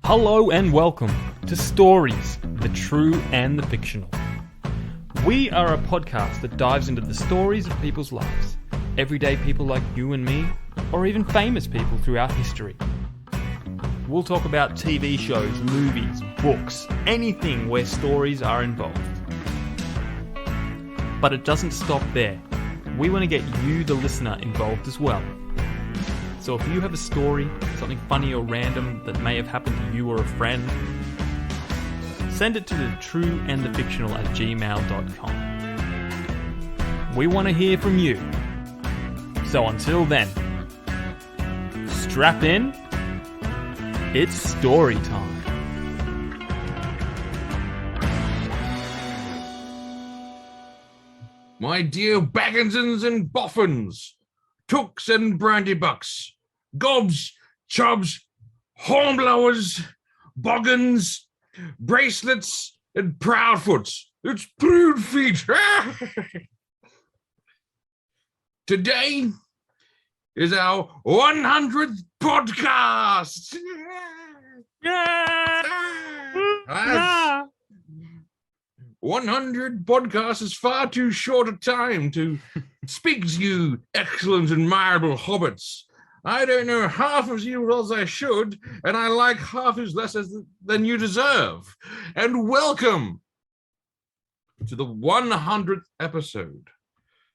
Hello and welcome to Stories, the True and the Fictional. We are a podcast that dives into the stories of people's lives, everyday people like you and me, or even famous people throughout history. We'll talk about TV shows, movies, books, anything where stories are involved. But it doesn't stop there. We want to get you, the listener, involved as well. So if you have a story, something funny or random that may have happened to you or a friend, send it to thetrueandthefictional@gmail.com. We want to hear from you. So until then, strap in, it's story time. My dear Bagginsons and Boffins, Tooks and Brandybucks, Gobs, Chubs, Hornblowers, Boggins, Bracelets, and Proudfoots. It's Prude Feet. Today is our 100th podcast. Yeah. 100 podcasts is far too short a time to speak to you, excellent and admirable hobbits. I don't know half as you as I should, and I like half as less than you deserve. And welcome to the 100th episode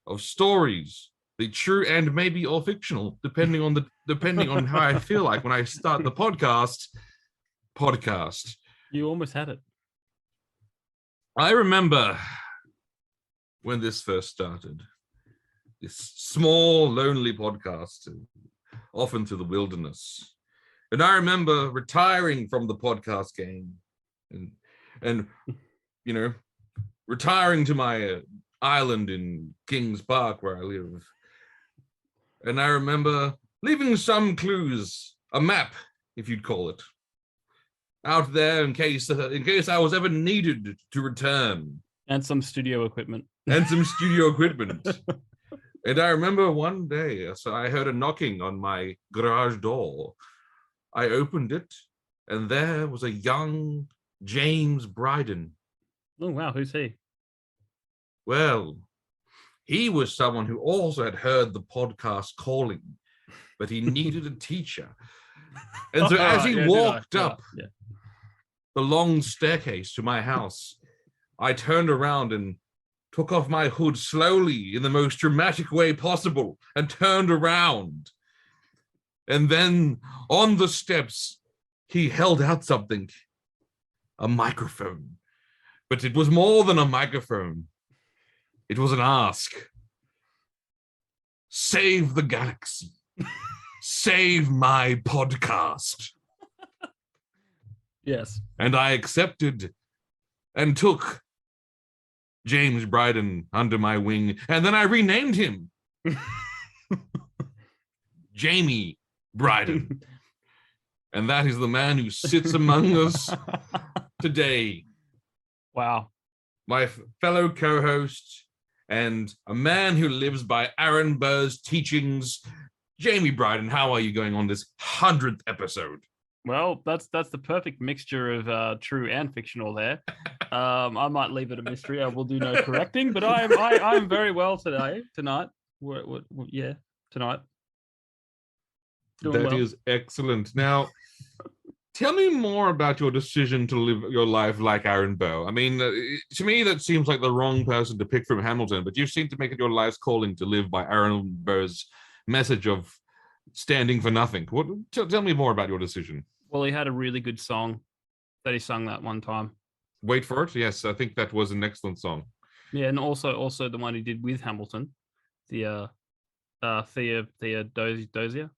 of Stories, the True and maybe or Fictional, depending on how I feel like when I start the podcast. You almost had it. I remember when this first started, this small, lonely podcast, off into the wilderness. And I remember retiring from the podcast game and retiring to my island in Kings Park where I live. And I remember leaving some clues, a map, if you'd call it, out there in case I was ever needed to return. And some studio equipment. And I remember one day, so I heard a knocking on my garage door. I opened it, and there was a young James Bryden. Oh, wow. Who's he? Well, he was someone who also had heard the podcast calling, but he needed a teacher. And so as he walked up the long staircase to my house, I turned around and took off my hood slowly in the most dramatic way possible and turned around. And then on the steps, he held out something, a microphone. But it was more than a microphone. It was an ask. Save the galaxy. Save my podcast. Yes. And I accepted and took James Bryden under my wing, and then I renamed him Jamie Bryden. And that is the man who sits among us today. Wow. My fellow co-host and a man who lives by Aaron Burr's teachings, Jamie Bryden. How are you going on this 100th episode? Well, that's the perfect mixture of true and fictional there. I might leave it a mystery. I will do no correcting, but I'm very well tonight. Tonight. Doing That well. is excellent. Now, tell me more about your decision to live your life like Aaron Burr. I mean, to me, that seems like the wrong person to pick from Hamilton, but you seem to make it your life's calling to live by Aaron Burr's message of standing for nothing. Tell me more about your decision. Well, he had a really good song that he sung that one time. Wait for it. Yes, I think that was an excellent song. Yeah, and also the one he did with Hamilton, the Theodosia.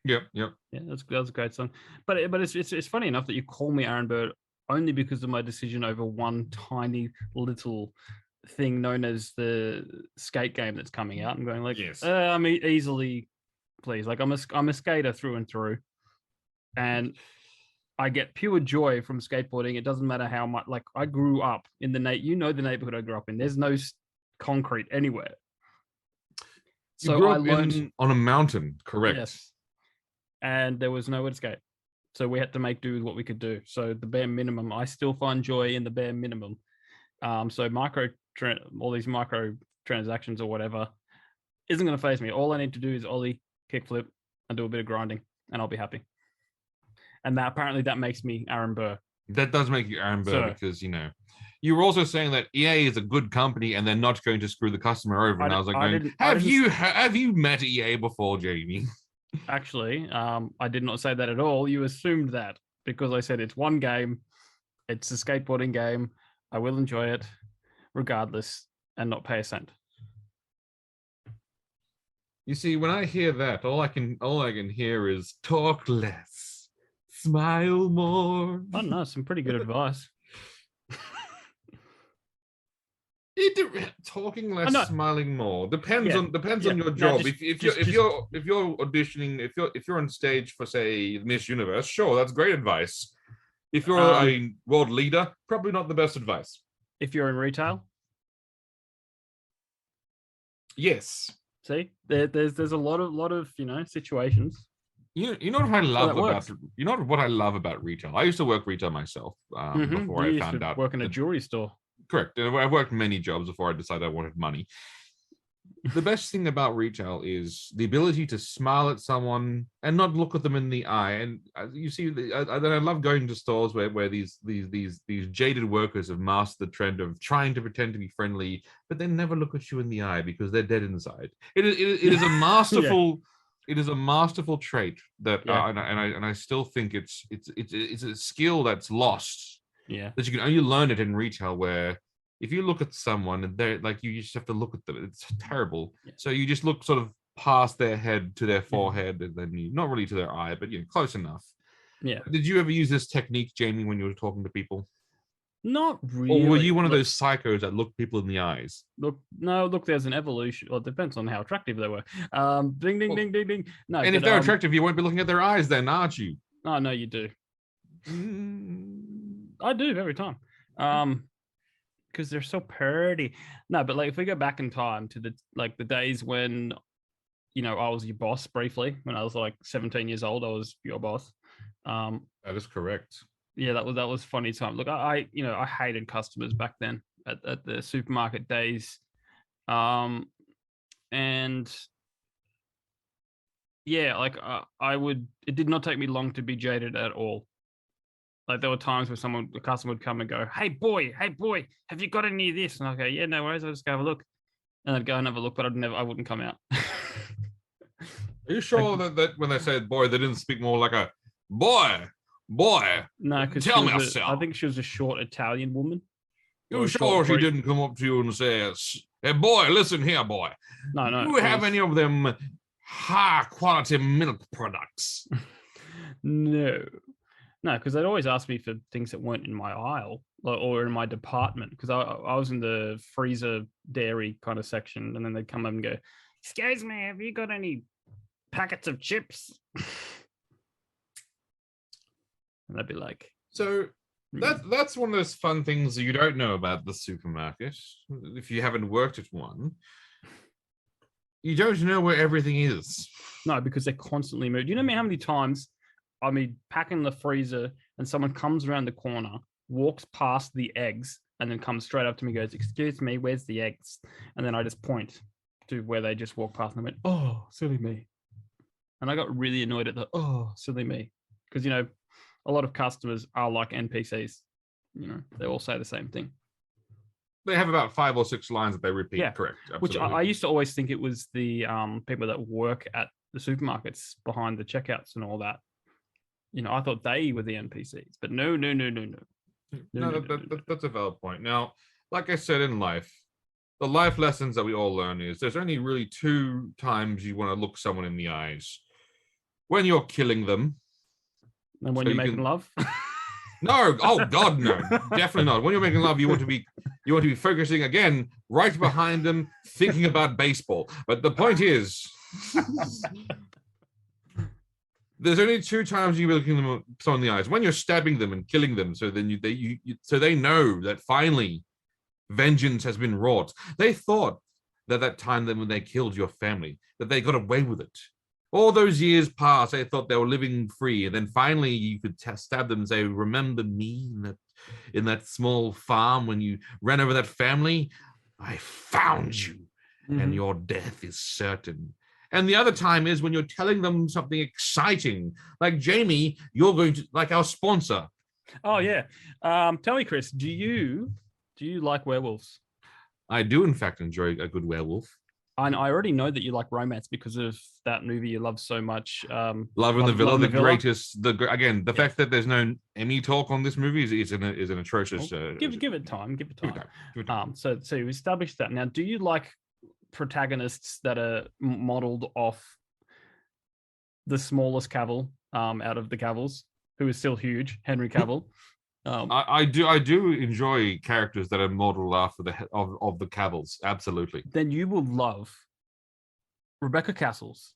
Yep. Yeah, that was a great song. But it's funny enough that you call me Aaron Burr only because of my decision over one tiny little thing known as the skate game that's coming out. I'm going like, yes. I'm easily pleased. Like I'm a skater through and through, and I get pure joy from skateboarding. It doesn't matter how much. Like I grew up in the neighborhood I grew up in. There's no concrete anywhere. You grew up on a mountain, correct? Yes. and there was nowhere to escape. So we had to make do with what we could do. So the bare minimum, I still find joy in the bare minimum. So all these micro transactions or whatever isn't going to faze me. All I need to do is ollie, kickflip, and do a bit of grinding, and I'll be happy. And that apparently that makes me Aaron Burr. That does make you Aaron Burr because, you were also saying that EA is a good company and they're not going to screw the customer over. And I was like, have you met EA before, Jamie? Actually, I did not say that at all. You assumed that because I said it's one game. It's a skateboarding game. I will enjoy it regardless and not pay a cent. You see, when I hear that, all I can hear is talk less, smile more. I don't know, some pretty good advice. Talking less, smiling more depends on your job. If you're auditioning, if you're on stage for, say, Miss Universe, sure, that's great advice. If you're a world leader, probably not the best advice. If you're in retail, yes. See, there's a lot of situations. You know what I love what I love about retail. I used to work retail myself before I found out. Work in a jewelry store. Correct. I worked many jobs before I decided I wanted money. The best thing about retail is the ability to smile at someone and not look at them in the eye. And you see, I love going to stores where these jaded workers have mastered the trend of trying to pretend to be friendly, but they never look at you in the eye because they're dead inside. It is a masterful. It is a masterful trait that, and I still think it's a skill that's lost. Yeah, that you can only learn it in retail, where if you look at someone and they're like, you just have to look at them. It's terrible. Yeah. So you just look sort of past their head to their forehead, and then not really to their eye, but close enough. Yeah. Did you ever use this technique, Jamie, when you were talking to people? Not really. Or were you one of those psychos that look people in the eyes? Look, there's an evolution. Well, it depends on how attractive they were. Ding, ding, ding, ding, ding. No, and if they're attractive, you won't be looking at their eyes then, aren't you? Oh, no, you do. I do every time. Because they're so pretty. No, but like if we go back in time to the days when, I was your boss briefly, when I was like 17 years old, I was your boss. That is correct. Yeah, that was funny time. Look, I hated customers back then at the supermarket days. And yeah, it did not take me long to be jaded at all. Like there were times where a customer would come and go, hey boy, have you got any of this? And I'll go, yeah, no worries, I'll just go have a look. And I'd go and have a look, but I wouldn't come out. Are you sure that when they said boy, they didn't speak more like a boy? No, because I think she was a short Italian woman. You sure she didn't come up to you and say, hey boy, listen here, boy. No. Do you have any of them high quality milk products? No, because they'd always ask me for things that weren't in my aisle or in my department, because I was in the freezer dairy kind of section, and then they'd come up and go, excuse me, have you got any packets of chips? And I'd be like, so that's one of those fun things that you don't know about the supermarket if you haven't worked at one. You don't know where everything is. No, because they're constantly moving. Do you know how many times packing the freezer and someone comes around the corner, walks past the eggs, and then comes straight up to me and goes, excuse me, where's the eggs? And then I just point to where they just walked past and went, oh, silly me. And I got really annoyed at the, oh, silly me. Because, a lot of customers are like NPCs. They all say the same thing. They have about 5 or 6 lines that they repeat. Yeah, correct. Absolutely. Which I used to always think it was the people that work at the supermarkets behind the checkouts and all that. I thought they were the NPCs, but no. That's a valid point. Now, like I said in life, the life lessons that we all learn is there's only really 2 times you want to look someone in the eyes: when you're killing them, and when you're making love. No, oh God, no, definitely not. When you're making love, you want to be focusing again right behind them, thinking about baseball. But the point is, there's only 2 times you be looking them someone in the eyes: when you're stabbing them and killing them, so then so they know that finally vengeance has been wrought. They thought that time when they killed your family, that they got away with it. All those years passed. They thought they were living free, and then finally you could stab them and say, "Remember me in that small farm when you ran over that family? I found you, and your death is certain." And the other time is when you're telling them something exciting, like Jamie, you're going to like our sponsor. Oh yeah. Tell me, Chris, do you like werewolves? I do, in fact, enjoy a good werewolf. I already know that you like romance because of that movie you love so much. Love in the Villa, the greatest. The fact that there's no Emmy talk on this movie is an atrocious. Well, give it time. Give it time. So you established that. Now, do you like protagonists that are modeled off the smallest Cavill out of the Cavills, who is still huge, Henry Cavill? I do enjoy characters that are modeled after of the Cavills. Absolutely. Then you will love Rebecca Cassells'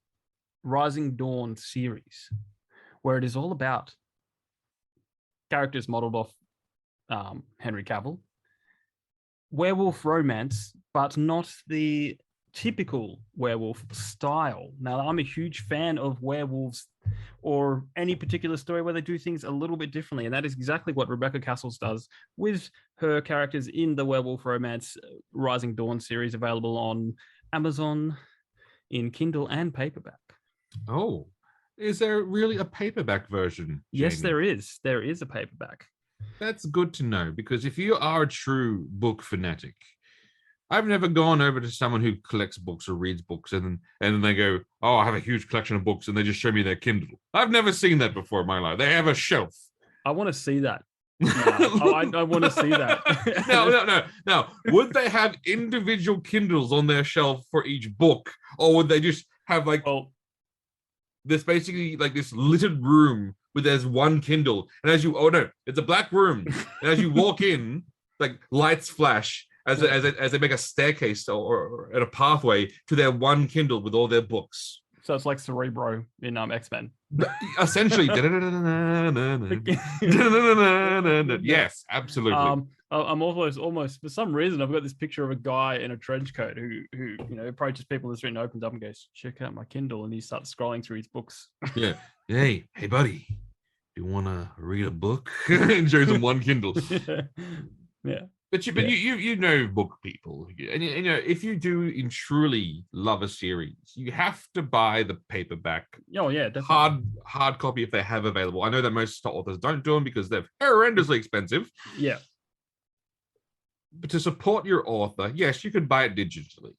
Rising Dawn series, where it is all about characters modeled off Henry Cavill, werewolf romance, but not the typical werewolf style. Now, I'm a huge fan of werewolves or any particular story where they do things a little bit differently, and that is exactly what Rebecca Cassells does with her characters in the werewolf romance Rising Dawn series, available on Amazon in Kindle and paperback. Oh, is there really a paperback version, Jamie? Yes, there is. There is a paperback. That's good to know, because if you are a true book fanatic, I've never gone over to someone who collects books or reads books and then they go, "Oh, I have a huge collection of books," and they just show me their Kindle. I've never seen that before in my life. They have a shelf. I want to see that. I want to see that. No. Would they have individual Kindles on their shelf for each book, or would they just have this basically like this littered room where there's one Kindle, and it's a black room, and as you walk in, like lights flash as they make a staircase or a pathway to their one Kindle with all their books. So it's like Cerebro in X-Men. Essentially. Yes, absolutely. I'm almost for some reason I've got this picture of a guy in a trench coat who approaches people in the street and opens up and goes, "Check out my Kindle," and he starts scrolling through his books. Yeah. Hey buddy, you want to read a book? And shows him one Kindle. Yeah. But you know book people, and if you do truly love a series, you have to buy the paperback. Oh yeah, definitely. hard copy if they have available. I know that most authors don't do them because they're horrendously expensive. Yeah. But to support your author, yes, you could buy it digitally.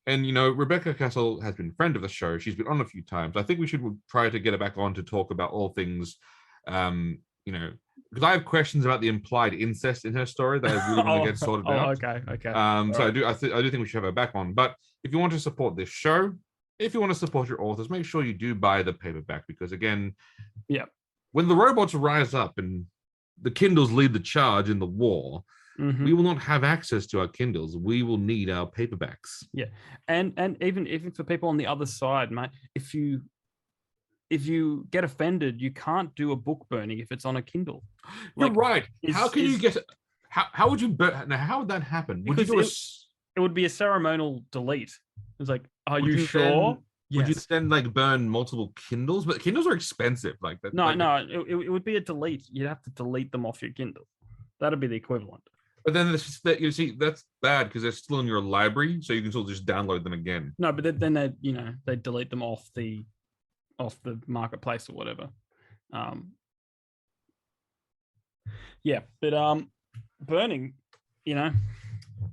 And Rebecca Castle has been a friend of the show. She's been on a few times. I think we should try to get her back on to talk about all things, because I have questions about the implied incest in her story that I really want to get sorted out. Okay. So I do think we should have her back on. But if you want to support this show, if you want to support your authors, make sure you do buy the paperback, because again, when the robots rise up and the Kindles lead the charge in the war, we will not have access to our Kindles. We will need our paperbacks. Yeah, and even for people on the other side, mate, if you get offended, you can't do a book burning if it's on a Kindle. You're right. How can you get? How would you burn? Now, how would that happen? Would you do it would be a ceremonial delete. It's like, are you sure? Would you then burn multiple Kindles? But Kindles are expensive. Like that. No, it would be a delete. You'd have to delete them off your Kindle. That'd be the equivalent. But then that's bad because they're still in your library, so you can still just download them again. No, but then they delete them off the marketplace or whatever. But burning,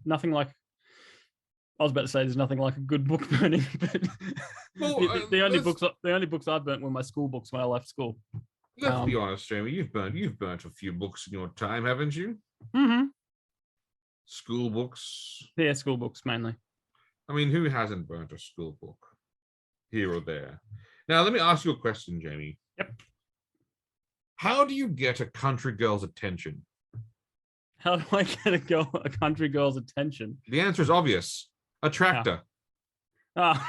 nothing like. I was about to say there's nothing like a good book burning, but the only books I've burnt were my school books when I left school. Let's be honest, Jamie. You've burnt a few books in your time, haven't you? Mm-hmm. School books. Yeah, school books mainly. I mean, who hasn't burnt a school book here or there? Now, let me ask you a question, Jamie. Yep. How do you get a country girl's attention? How do I get a country girl's attention? The answer is obvious. A tractor. Oh.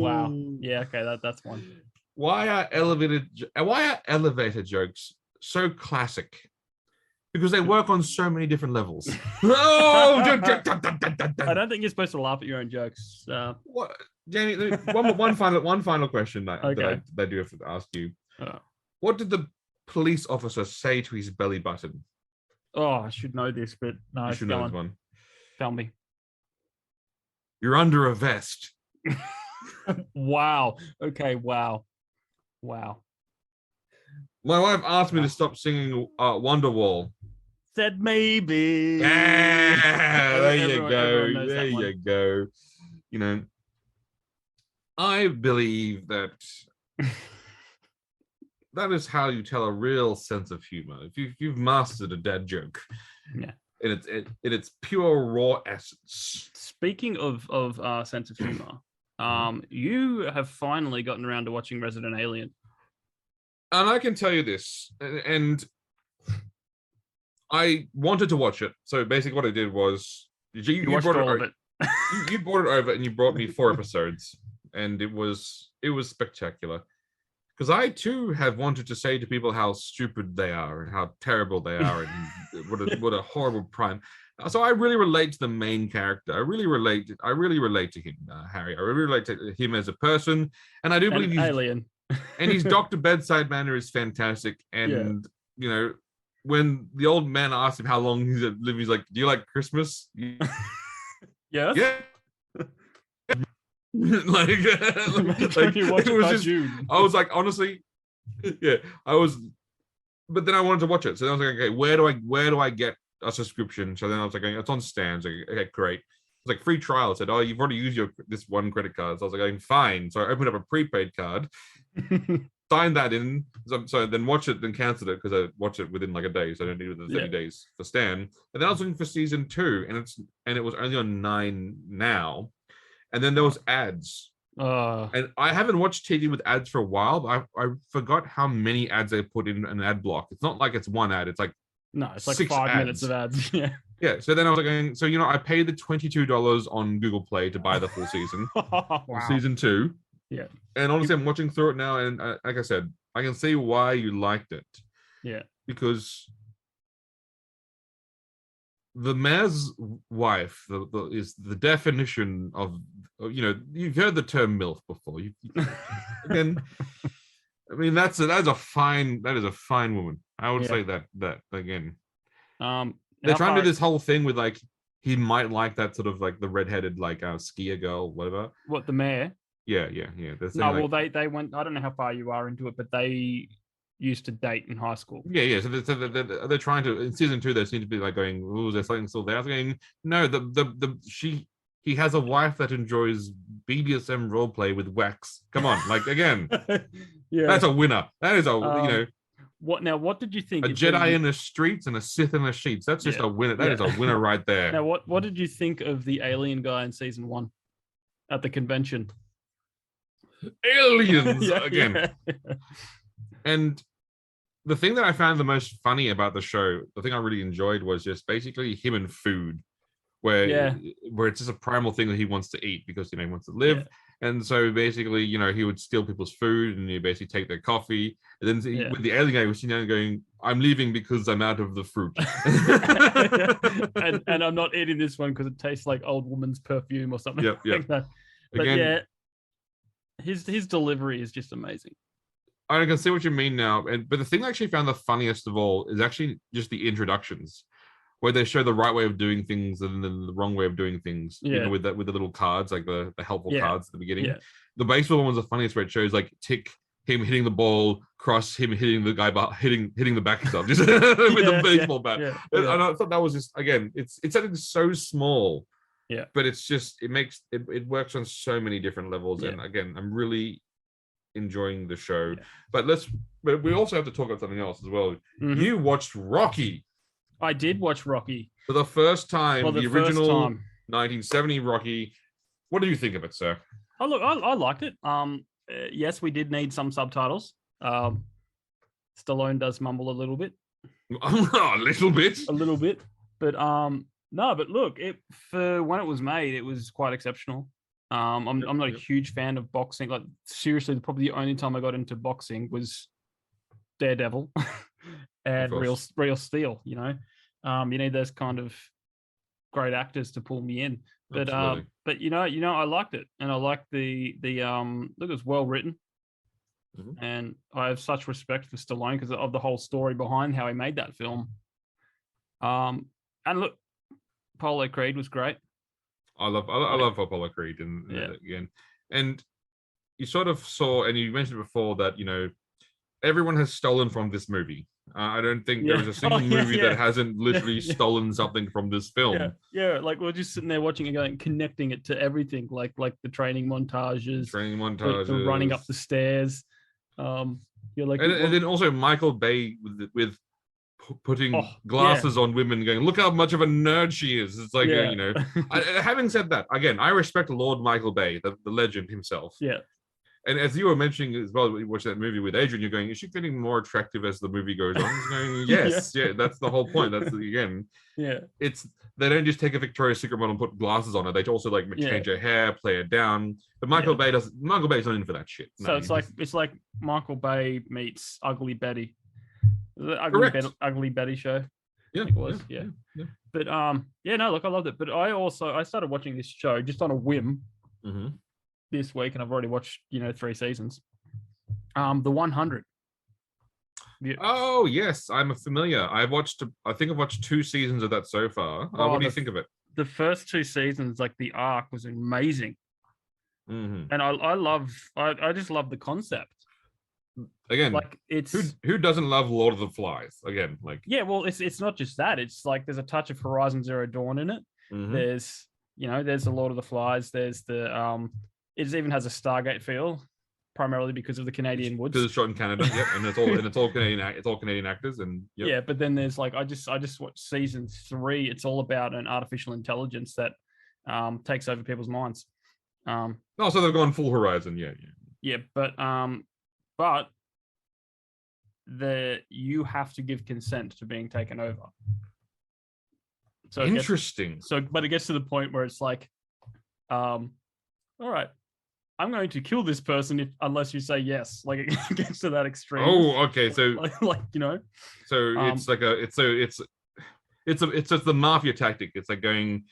Wow. Yeah, okay, that's one. Why are elevator jokes so classic? Because they work on so many different levels. I don't think you're supposed to laugh at your own jokes. What? Jamie, one final question that I do have to ask you. What did the police officer say to his belly button? Oh, I should know this, but no, you should know this one. Tell me. You're under a vest. Wow. Okay. Wow. My wife asked me to stop singing Wonderwall. Said maybe. Yeah, there you go. There you go. You know, I believe that that is how you tell a real sense of humor. If you've mastered a dad joke, yeah, in its pure raw essence. Speaking of sense of humor, you have finally gotten around to watching Resident Alien, and I can tell you this, and I wanted to watch it. So basically, what I did was you watched all of it. You brought it over, and you brought me 4 episodes, and it was spectacular. Because I too have wanted to say to people how stupid they are and how terrible they are, and what a horrible prime. So I really relate to the main character. I really relate to him, Harry. I really relate to him as a person, and I do believe he's alien. And his Dr. Bedside manner is fantastic. And you know, when the old man asked him how long he's living, he's like, "Do you like Christmas?" Yes. Yeah. like it was just June. I was like, honestly, yeah, I was, but then I wanted to watch it, so then I was like, okay, where do I get a subscription? So then I was like, it's on Stan. So like, okay, great. It's like free trial. It said, oh, you've already used this one credit card. So I was like, fine. So I opened up a prepaid card, signed that in. So then watched it, then canceled it because I watched it within like a day. So I don't need the 30 days for Stan. And then I was looking for season 2, and it was only on 9 now. And then there was ads. And I haven't watched TV with ads for a while, but I forgot how many ads they put in an ad block. It's not like it's one ad. It's like it's like 5 minutes of ads. Yeah. So then I was like, so I paid the $22 on Google Play to buy the full season, season 2. Yeah. And honestly, I'm watching through it now, and like I said, I can see why you liked it. Yeah. Because the mayor's wife is the definition of, you've heard the term MILF before. Again, I mean, that is a fine woman. I would say that again. They're trying to do this whole thing with like, he might like that sort of like the redheaded, like skier girl, whatever. What, the mayor? Yeah. No, well, they went, I don't know how far you are into it, but they used to date in high school. Yeah. So they're trying to, in season 2, they seem to be like going, oh, there's something still there. I was going, no, he has a wife that enjoys BDSM roleplay with wax. Come on, like again, that's a winner. That is What did you think? A Jedi in the streets and a Sith in the sheets. That's just a winner. That is a winner right there. Now, what did you think of the alien guy in season 1 at the convention? Aliens again. And the thing that I found the most funny about the show, the thing I really enjoyed, was just basically him and food, where it's just a primal thing that he wants to eat because he wants to live. And so basically, he would steal people's food and he basically take their coffee. And then with the alien guy, was sitting down going, "I'm leaving because I'm out of the fruit." and I'm not eating this one because it tastes like old woman's perfume or something. Like that. But again, his delivery is just amazing. I can see what you mean now. But the thing I actually found the funniest of all is actually just the introductions, where they show the right way of doing things and then the wrong way of doing things. With the little cards, like the helpful cards at the beginning. The baseball one was the funniest, where it shows like tick, him hitting the ball, cross, him hitting the guy, hitting the backstop just with the baseball bat. And I thought that was just, again, it's something so small. But it's just, it works on so many different levels. And again, I'm really enjoying the show. But we also have to talk about something else as well. You watched Rocky. I did watch Rocky for the first time. The original 1970 Rocky. What do you think of it, sir? Oh, look, I liked it. Yes, we did need some subtitles. Stallone does mumble a little bit. A little bit. But no, but look, for when it was made, it was quite exceptional. I'm not a huge fan of boxing. Like, seriously, probably the only time I got into boxing was Daredevil and Real Steel. You need those kind of great actors to pull me in. Absolutely. But I liked it, and I liked the look, it was well written, and I have such respect for Stallone because of the whole story behind how he made that film. And look, Apollo Creed was great. I love Apollo Creed, and again, and you sort of saw, and you mentioned before that everyone has stolen from this movie. I don't think there is a single movie that hasn't literally stolen something from this film. Yeah, like we're just sitting there watching and going, connecting it to everything, like the training montages, the running up the stairs. You're like, and then also Michael Bay with putting glasses on women, going, look how much of a nerd she is. It's like, having said that, again, I respect Lord Michael Bay, the legend himself. Yeah. And as you were mentioning as well, you watched that movie with Adrian, you're going, is she getting more attractive as the movie goes on? He's going, yes, that's the whole point. That's again, it's they don't just take a Victoria's Secret model and put glasses on her. They also like change her hair, play her down. But Michael Bay's not in for that shit. So it's like Michael Bay meets Ugly Betty, the Ugly Betty show. Yeah, it was. Yeah. But no, look, I loved it. But I started watching this show just on a whim. This week, and I've already watched 3 seasons. The 100. Oh yes, I'm familiar. I think I've watched 2 seasons of that so far. What do you think of it? The first 2 seasons, like the arc was amazing, and I just love the concept. Again, like it's who doesn't love Lord of the Flies? Again, like well, it's not just that. It's like there's a touch of Horizon Zero Dawn in it. There's there's the Lord of the Flies. There's the it even has a Stargate feel, primarily because of the Canadian woods. Because it's shot in Canada, and it's all Canadian. It's all Canadian actors, and but then there's like I just watched season 3. It's all about an artificial intelligence that takes over people's minds. So they've gone full Horizon, but you have to give consent to being taken over. So interesting. But it gets to the point where it's like, all right, I'm going to kill this person unless you say yes. Like it gets to that extreme. Oh, okay. So So it's like it's just the mafia tactic. It's like going,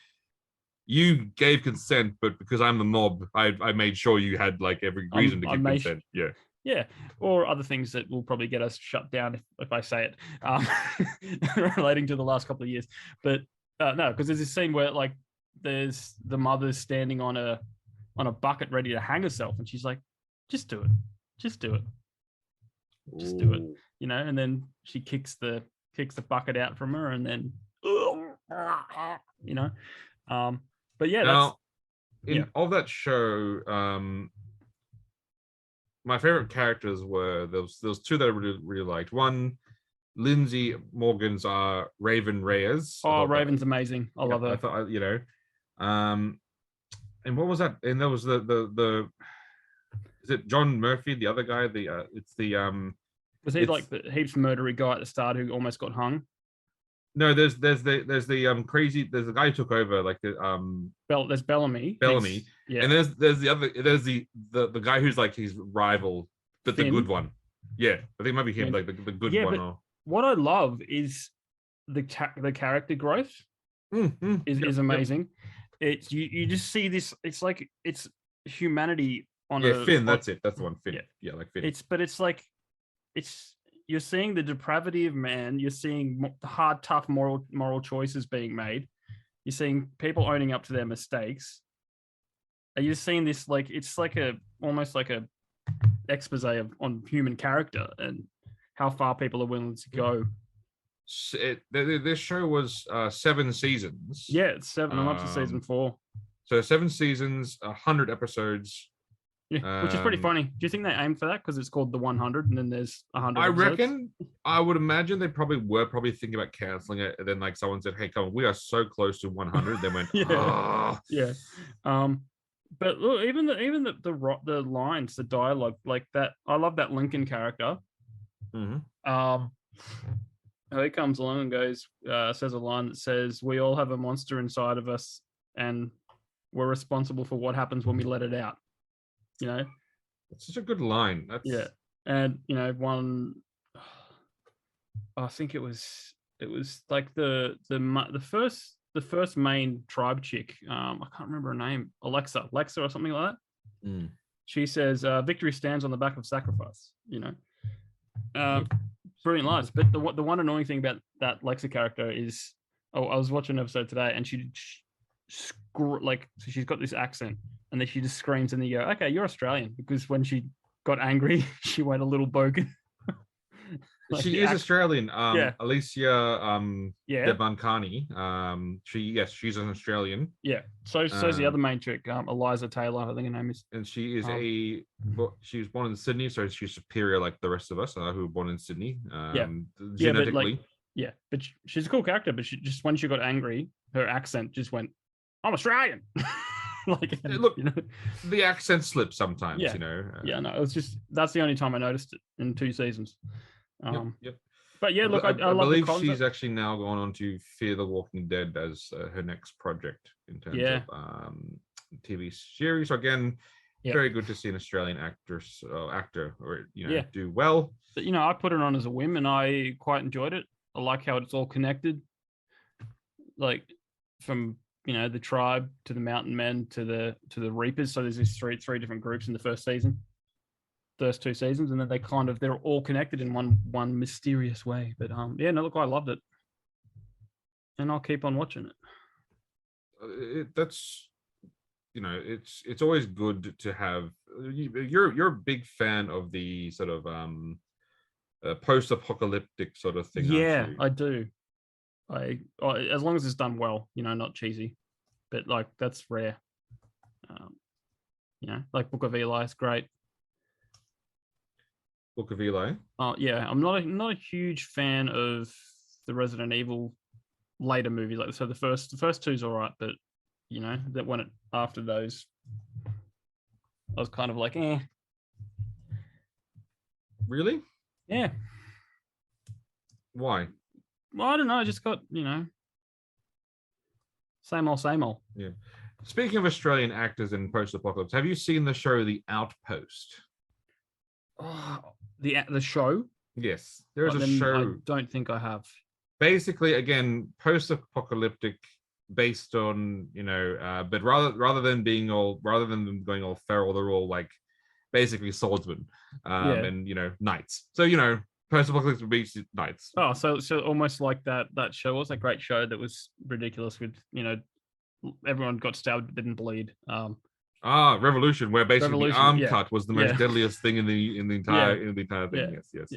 you gave consent, but because I'm the mob, I made sure you had like every reason to give consent. Yeah, or other things that will probably get us shut down if I say it, relating to the last couple of years. But no, because there's this scene where like there's the mother standing on a bucket ready to hang herself, and she's like, just do it, just do it, just do it, and then she kicks the bucket out from her, and then but now of that show, my favorite characters were there was 2 that I really liked. One, Lindsay Morgan's Raven Reyes. Raven's amazing. I love her. I thought and what was that? And there was the is it John Murphy, the other guy? Was he like the heaps murdery guy at the start who almost got hung? No, there's the crazy. There's the guy who took over, like the there's Bellamy. And there's the guy who's like his rival, but the good one. Yeah, I think it might be him, like the good one. But what I love is the character growth is amazing. It's you just see this. It's like it's humanity on Finn. That's it. That's the one. Finn. Yeah, like Finn. You're seeing the depravity of man. You're seeing the hard, tough moral choices being made. You're seeing people owning up to their mistakes. And you're seeing this like it's like almost like a expose on human character and how far people are willing to go. This show was 7 seasons. Yeah, it's 7. I'm up to season 4. So 7 seasons, 100 episodes. Yeah, which is pretty funny. Do you think they aimed for that because it's called the 100 and then there's 100? I reckon. I would imagine they probably were thinking about canceling it, and then like someone said, "Hey, come on, we are so close to 100." They went, yeah. But look, even the lines, the dialogue, like that. I love that Lincoln character. He comes along and goes, says a line that says, "We all have a monster inside of us, and we're responsible for what happens when we let it out." It's such a good line. And one, I think it was like the first the first main tribe chick. I can't remember her name. Alexa or something like that. Mm. She says, "Victory stands on the back of sacrifice." Brilliant lines. But the one annoying thing about that Lexa character is, I was watching an episode today, and so she's got this accent, and then she just screams, and then you go, "Okay, you're Australian," because when she got angry, she went a little bogan. She is Australian. Yeah. Alicia Devankani. She's an Australian. Yeah. So's the other main chick, Eliza Taylor, I think her name is. And she is she was born in Sydney, so she's superior like the rest of us who were born in Sydney. Genetically. But she's a cool character, but she just, when she got angry, her accent just went, "I'm Australian." Look, the accent slips sometimes, no, it was just, that's the only time I noticed it in 2 seasons. Yep. But yeah, look, I believe love she's actually now gone on to Fear the Walking Dead as her next project in terms of TV series. So again, very good to see an Australian actor do well. But I put it on as a whim, and I quite enjoyed it. I like how it's all connected, like from the tribe to the mountain men to the reapers. So there's these three different groups in the first 2 seasons, and then they're all connected in one mysterious way. But look, I loved it, and I'll keep on watching it. It's always good to have. You're a big fan of the sort of post-apocalyptic sort of thing. Yeah, I do. As long as it's done well, not cheesy, but like that's rare. Like Book of Eli is great. Book of Eli. Oh yeah, I'm not a huge fan of the Resident Evil later movies. Like, so the first two's all right, but that went after those, I was kind of like, eh. Really? Yeah. Why? Well, I don't know. I just got same old. Yeah. Speaking of Australian actors in post-apocalypse, have you seen the show The Outpost? Oh, the show? Yes, there is a show. I don't think I have. Basically, again, post-apocalyptic, based on but rather than going all feral, they're all like basically swordsmen, and knights. So post-apocalyptic beach knights. Oh, so almost like that show. What was that great show that was ridiculous with everyone got stabbed but didn't bleed? Revolution, where basically the arm cut was the most deadliest thing in the entire thing. Yes.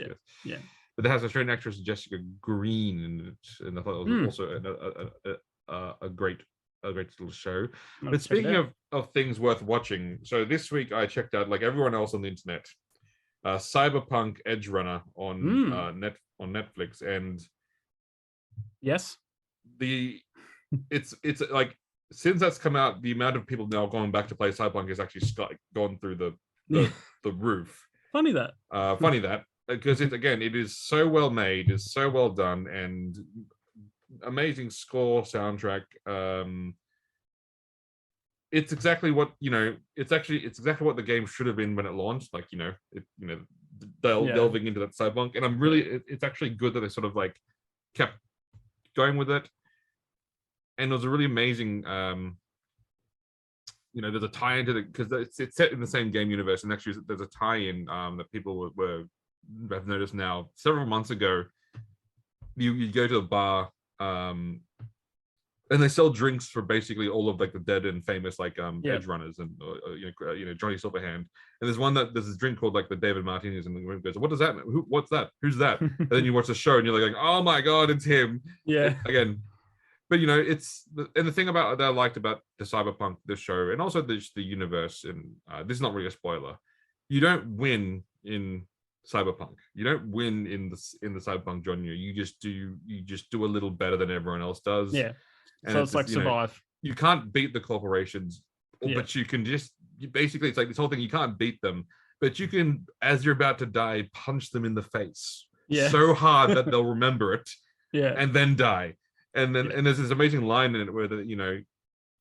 But it has Australian actress Jessica Green in it, and I thought it was also a great little show. But speaking of things worth watching, so this week I checked out, like everyone else on the internet, Cyberpunk Edge Runner on Netflix, and yes, it's like, since that's come out, the amount of people now going back to play Cyberpunk has actually gone through the roof. Funny that because it is so well made, it's so well done, and amazing score, soundtrack. It's exactly what it's exactly what the game should have been when it launched. Like delving into that Cyberpunk, and I'm really it's actually good that they sort of like kept going with it. And it was a really amazing, there's a tie-in to because it's set in the same game universe, and actually there's a tie-in that people have noticed now. Several months ago, you go to a bar, and they sell drinks for basically all of like the dead and famous edge runners and Johnny Silverhand. And there's this drink called like the David Martinez, and the room goes, "What does that mean? What's that? Who's that?" And then you watch the show, and you're like, "Oh my god, it's him!" Yeah, again. But the thing that I liked about the Cyberpunk, this show, and also the universe, and this is not really a spoiler. You don't win in Cyberpunk. You don't win in the Cyberpunk genre. You just do a little better than everyone else does. Yeah. And so it's like survive. You can't beat the corporations, but you can basically, it's like this whole thing. You can't beat them, but you can, as you're about to die, punch them in the face so hard that they'll remember it. Yeah. And then die. And then and there's this amazing line in it where you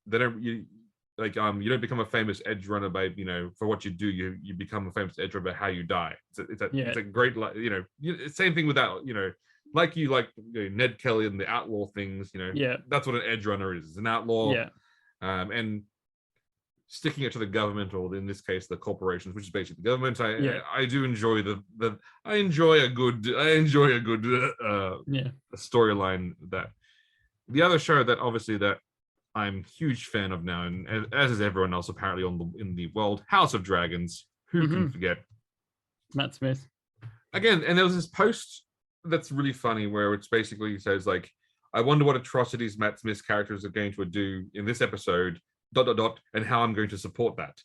don't become a famous edge runner by for what you do. You become a famous edge runner by how you die. It's a great same thing with that like Ned Kelly and the outlaw things, that's what an edge runner is. It's an outlaw. Yeah. And sticking it to the government, or in this case, the corporations, which is basically the government. I do enjoy I enjoy a good storyline. That the other show that obviously that I'm a huge fan of now, and as is everyone else apparently in the world, House of Dragons. Who can forget Matt Smith? Again, and there was this post that's really funny where it's basically says like, I wonder what atrocities Matt Smith's characters are going to do in this episode, ... and how I'm going to support that.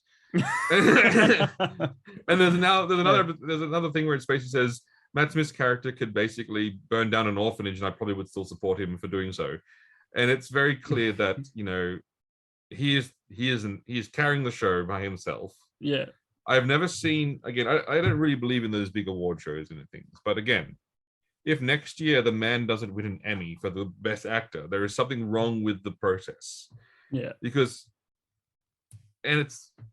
And there's another thing where it basically says Matt Smith's character could basically burn down an orphanage and I probably would still support him for doing so. And it's very clear that he is carrying the show by himself. Yeah. I've never seen, again, I don't really believe in those big award shows and things, but again, if next year the man doesn't win an Emmy for the best actor, there is something wrong with the process. Yeah. Because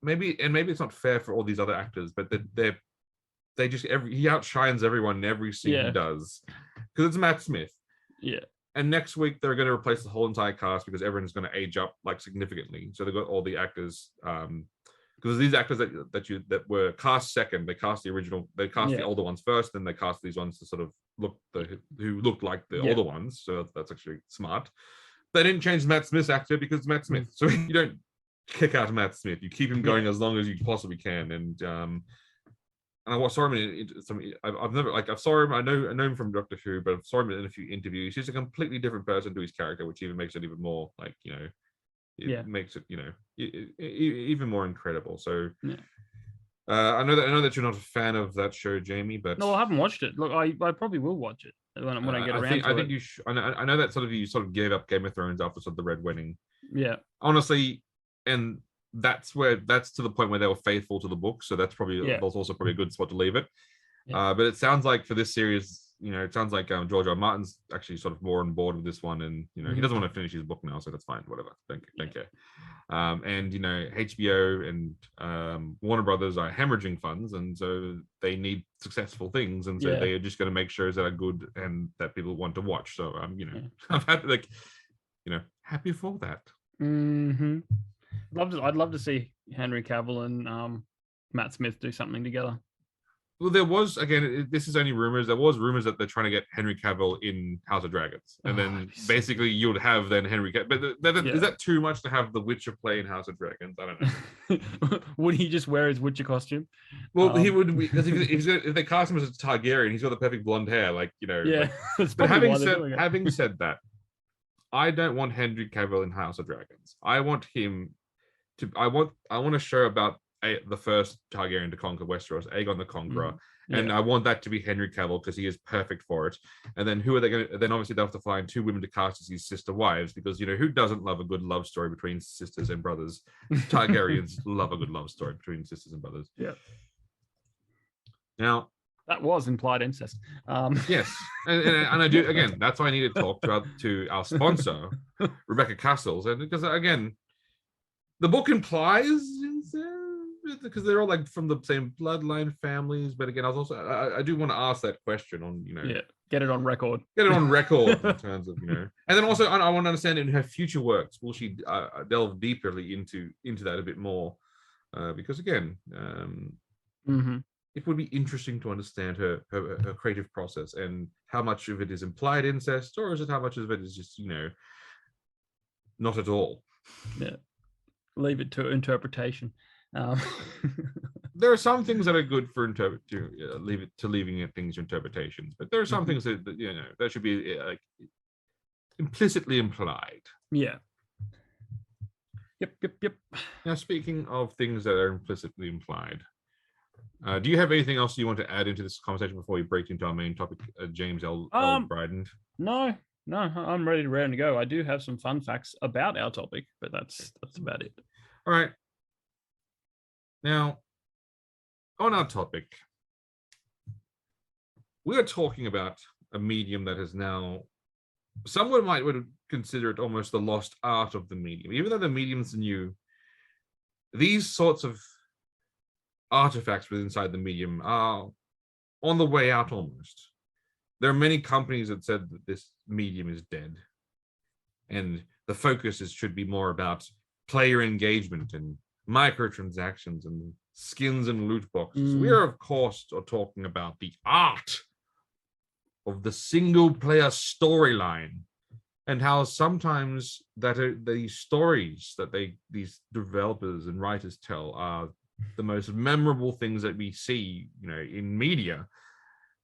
maybe it's not fair for all these other actors, but he outshines everyone in every scene he does. Because it's Matt Smith. Yeah. And next week they're going to replace the whole entire cast because everyone's going to age up like significantly. So they've got all the actors, because these actors that were cast second, they cast the older ones first, then they cast these ones to sort of who looked like the older ones. So that's actually smart. They didn't change Matt Smith's actor because it's Matt Smith. So you don't kick out Matt Smith. You keep him going as long as you possibly can. And I saw him I've never I saw him. I know him from Doctor Who, but I saw him in a few interviews. He's a completely different person to his character, which even makes it even more it makes it even more incredible. So I know that you're not a fan of that show, Jamie, but no, I haven't watched it. Look, I probably will watch it when I get around to it. I think you should. I know that you sort of gave up Game of Thrones after sort of the Red Wedding. Yeah, honestly, and that's to the point where they were faithful to the book, so that's also probably a good spot to leave it. But it sounds like for this series, it sounds like George R. R. Martin's actually sort of more on board with this one, and he doesn't want to finish his book now, so that's fine, whatever. Don't care. And HBO and Warner Brothers are hemorrhaging funds, and so they need successful things, and so they are just going to make shows that are good and that people want to watch. So I'm happy, happy for that. Mm-hmm. I'd love to see Henry Cavill and Matt Smith do something together. Well, there was, again, this is only rumors. There was rumors that they're trying to get Henry Cavill in House of Dragons, and then basically you would have then Henry Cavill. But is that too much to have the Witcher play in House of Dragons? I don't know. Would he just wear his Witcher costume? Well, he would. If they cast him as a Targaryen, he's got the perfect blonde hair, Yeah. But having said that, I don't want Henry Cavill in House of Dragons. I want him to. I want a show about the first Targaryen to conquer Westeros, Aegon the Conqueror, and I want that to be Henry Cavill because he is perfect for it. And then who are they going to? Then obviously they'll have to find two women to cast as his sister wives, because who doesn't love a good love story between sisters and brothers? Targaryens love a good love story between sisters and brothers. Yeah. Now that was implied incest. Yes, and I do, again. That's why I need to talk to our sponsor, Rebecca Cassells, and because again, the book implies incest, because they're all from the same bloodline families. But again, I do want to ask that question on get it on record. Get it on record in terms of and then also I want to understand in her future works, will she delve deeply into that a bit more? Because again, it would be interesting to understand her creative process and how much of it is implied incest, or is it how much of it is just not at all. Yeah, leave it to interpretation. There are some things that are good for leaving things to interpretations, but there are some things that that should be implicitly implied. Yeah. Yep. Now, speaking of things that are implicitly implied, do you have anything else you want to add into this conversation before we break into our main topic, James L. Bryden? No, I'm ready to go. I do have some fun facts about our topic, but that's about it. All right. Now, on our topic, we are talking about a medium that is now, someone would consider it almost the lost art of the medium. Even though the medium's new, these sorts of artifacts within inside the medium are on the way out almost. there are many companies that said that this medium is dead, and the focus should be more about player engagement and microtransactions and skins and loot boxes. We are, of course, talking about the art of the single player storyline, and how sometimes the stories that these developers and writers tell are the most memorable things that we see, in media.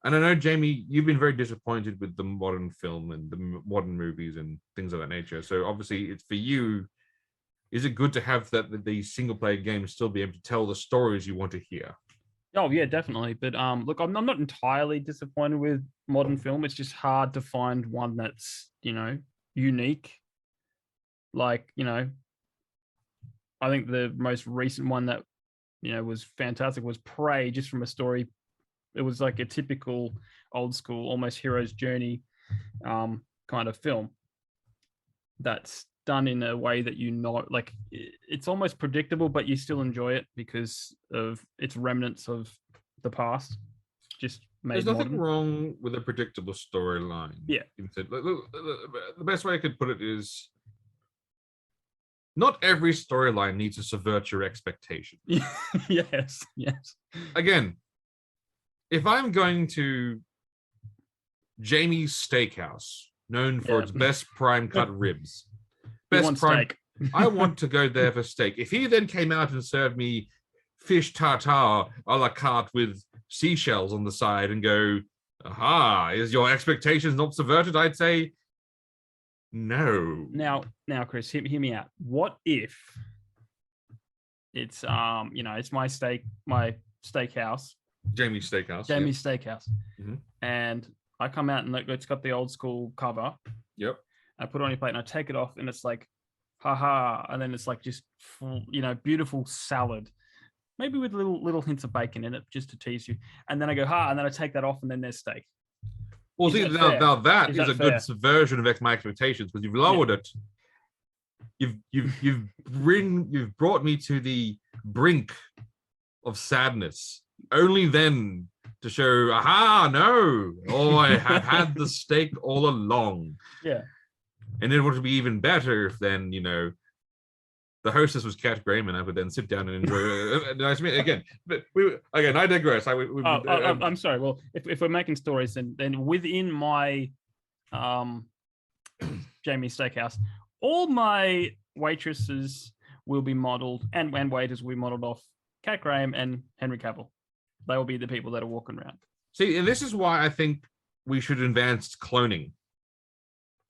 And I know, Jamie, you've been very disappointed with the modern film and the modern movies and things of that nature. So obviously, it's for you. Is it good to have that the single player games still be able to tell the stories you want to hear? Oh yeah, definitely. But look, I'm not entirely disappointed with modern film. It's just hard to find one that's unique. Like I think the most recent one that was fantastic was Prey, just from a story. It was like a typical old school, almost hero's journey kind of film that's done in a way that like it's almost predictable, but you still enjoy it because of its remnants of the past. Just made There's nothing modern. wrong with a predictable storyline. Yeah. The best way I could put it is, not every storyline needs to subvert your expectation. Yes. Again, if I'm going to Jamie's Steakhouse, known for its best prime cut ribs, best prime, steak. I want to go there for steak. If he then came out and served me fish tartare a la carte with seashells on the side and go, aha, is your expectations not subverted? I'd say no. Now, Chris, hear me out. What if it's it's my steakhouse, Jamie's Steakhouse, Steakhouse, and I come out and it's got the old school cover. Yep. I put it on your plate and I take it off and it's like, haha, and then it's like just beautiful salad, maybe with little hints of bacon in it just to tease you, and then I go and then I take that off and then there's steak. Well, see, now that is a good subversion of my expectations, because you've lowered it. You've brought me to the brink of sadness, only then to show, I have had the steak all along. Yeah. And it would be even better if then, the hostess was Kat Graham, and I would then sit down and enjoy a nice meal. Again, but I digress. I'm sorry. Well, if we're making stories, then within my Jamie's Steakhouse, all my waitresses will be modeled and waiters will be modeled off Kat Graham and Henry Cavill. They will be the people that are walking around. See, and this is why I think we should advance cloning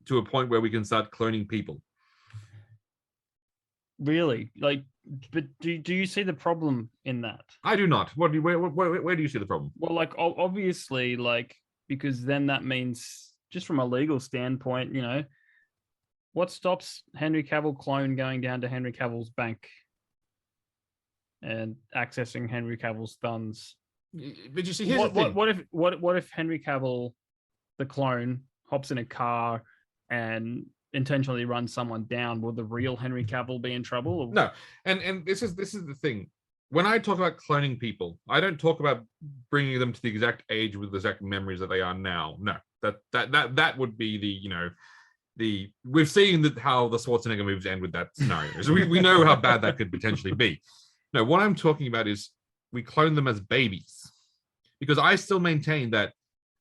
to a point where we can start cloning people. Really? But do you see the problem in that? I do not. Where do you see the problem? Well, obviously, because then that means, just from a legal standpoint, what stops Henry Cavill clone going down to Henry Cavill's bank and accessing Henry Cavill's funds? But you see, here's the thing. What if Henry Cavill, the clone, hops in a car and intentionally runs someone down? Will the real Henry Cavill be in trouble? No, and this is the thing. When I talk about cloning people, I don't talk about bringing them to the exact age with the exact memories that they are now. No, that would be we've seen how the Schwarzenegger movies end with that scenario. So we know how bad that could potentially be. No, what I'm talking about is we clone them as babies, because I still maintain that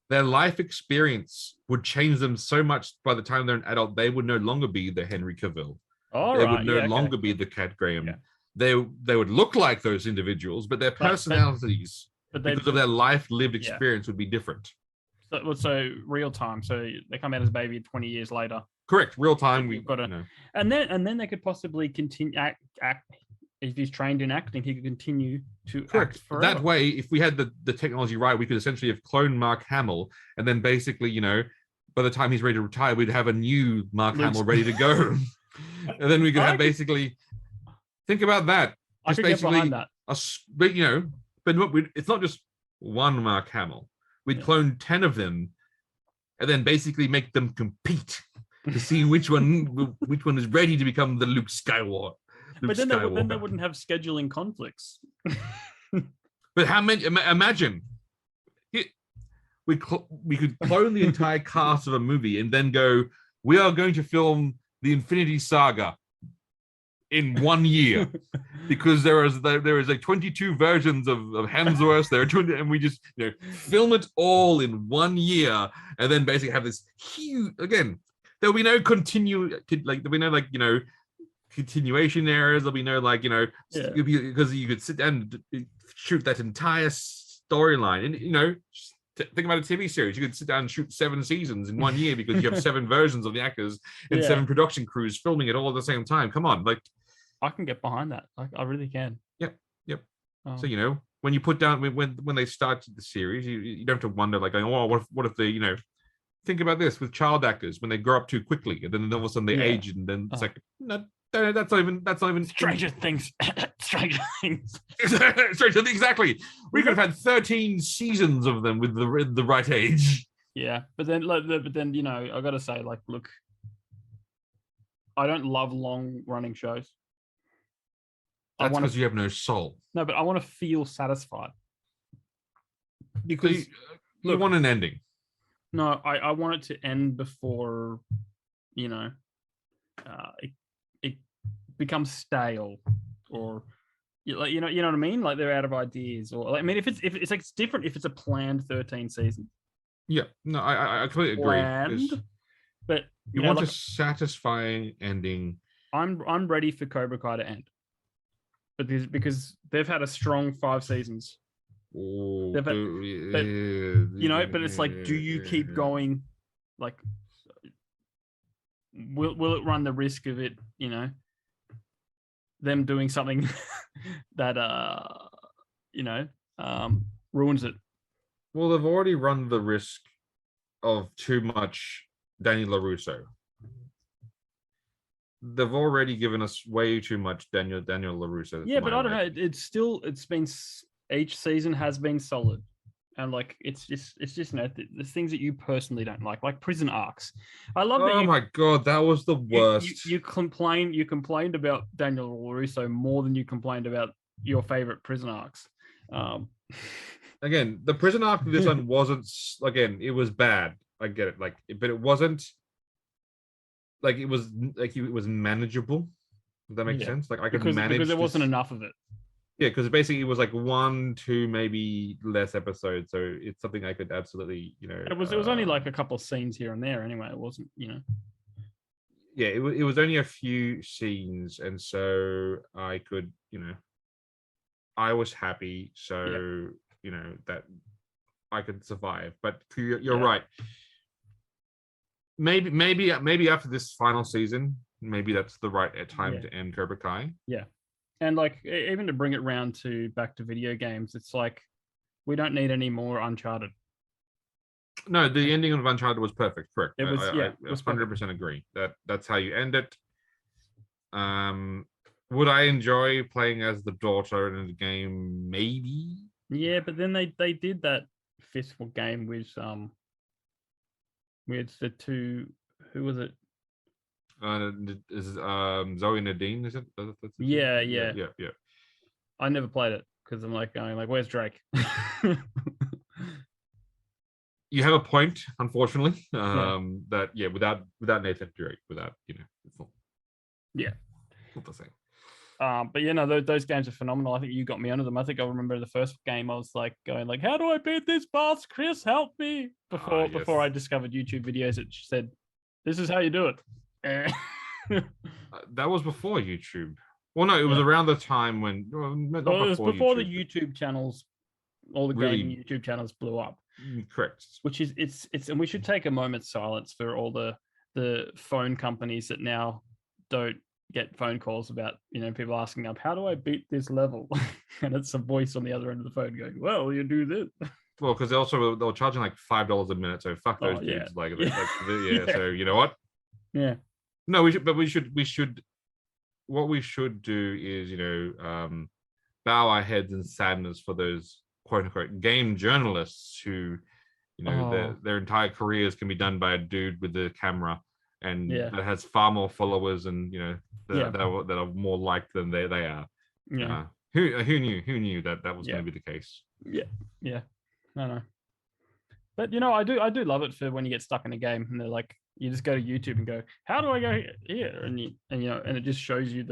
their life experience would change them so much by the time they're an adult. They would no longer be the Henry Cavill. They would no longer be the Kat Graham. Yeah. They would look like those individuals, but their personalities, because of their life lived experience, would be different. So real time. So they come out as a baby 20 years later. Correct. Real time. We've got to, and then they could possibly continue act. If he's trained in acting, he could continue to act forever. That way, if we had the technology right, we could essentially have cloned Mark Hamill, and then basically, by the time he's ready to retire, we'd have a new Mark Hamill ready to go. And then we could have basically, think about that. I could get behind that. It's not just one Mark Hamill. We'd clone 10 of them, and then basically make them compete to see which one is ready to become the Luke Skywalker. But then they wouldn't have scheduling conflicts. But how many? Imagine, we could clone the entire cast of a movie and then go, we are going to film the Infinity Saga in 1 year because there is like 22 versions of Hemsworth. There are 20, and we just film it all in 1 year, and then basically have this huge. Again, there'll be no there'll be no continuation errors. There'll be no because you could sit down and shoot that entire storyline, and think about a TV series. You could sit down and shoot 7 seasons in 1 year because you have 7 versions of the actors and 7 production crews filming it all at the same time. Come on, I can get behind that. I really can. Yep. So when you put down when they started the series, you don't have to wonder what if they think about this with child actors when they grow up too quickly and then all of a sudden they age and then it's like no, that's not even Stranger Things. Stranger Things. Exactly. We could have had 13 seasons of them with the right age. Yeah, but then I gotta say, look, I don't love long running shows. That's because you have no soul. No, but I want to feel satisfied. Because you want an ending. No, I want it to end before, it becomes stale, or you know what I mean? Like they're out of ideas, or if it's different if it's a planned 13 season. Yeah, no, I completely agree. But you want a satisfying ending. I'm ready for Cobra Kai to end. Because they've had a strong 5 seasons. Oh, but it's like, do you keep going? Like, will it run the risk of it? Them doing something that ruins it. Well, they've already run the risk of too much Daniel LaRusso. They've already given us way too much Daniel LaRusso. Yeah, but I don't know. It's been each season has been solid, and it's just the things that you personally don't like prison arcs. I love that. Oh my god, that was the worst. You complained about Daniel LaRusso more than you complained about your favorite prison arcs. Again, the prison arc of this one wasn't. Again, it was bad. I get it. But it wasn't. It was manageable. Does that make sense? I could manage because there wasn't enough of it. Yeah, because basically it was 1, 2, maybe less episodes, so it's something I could absolutely, It was only a couple of scenes here and there. Anyway, it wasn't, Yeah, it was only a few scenes, and so I could, I was happy, so that I could survive. But you're right. Maybe after this final season, maybe that's the right time to end Cobra Kai. Yeah, and even to bring it round back to video games, it's we don't need any more Uncharted. No, the ending of Uncharted was perfect. Correct. It was. I 100% agree. That's how you end it. Would I enjoy playing as the daughter in the game? Maybe. Yeah, but then they did that fistful game with the two. Who was it? Is Zoe Nadine? Is it? Yeah. I never played it because I'm going where's Drake? You have a point, unfortunately. Without Nathan Drake, without it's not. Yeah, not the same. But those games are phenomenal. I think you got me onto them. I think I remember the first game I was going how do I beat this boss? Chris, help me! Before I discovered YouTube videos that said, this is how you do it. That was before YouTube. Well, no, it was around the time when. It was before the YouTube channels, all the gaming YouTube channels blew up. Correct. Which is it's and we should take a moment's silence for all the phone companies that now don't get phone calls about people asking up, how do I beat this level? And it's a voice on the other end of the phone going, well, you do this. Well, because they were charging $5 a minute, so fuck those dudes. So you know what? Yeah. No, we should. What we should do is bow our heads in sadness for those quote unquote game journalists who their entire careers can be done by a dude with a camera and that has far more followers and that are more liked than they are. Yeah. Who knew that was going to be the case? Yeah. I know. But I do love it for when you get stuck in a game and they're like, you just go to YouTube and go, how do I go here? And it just shows you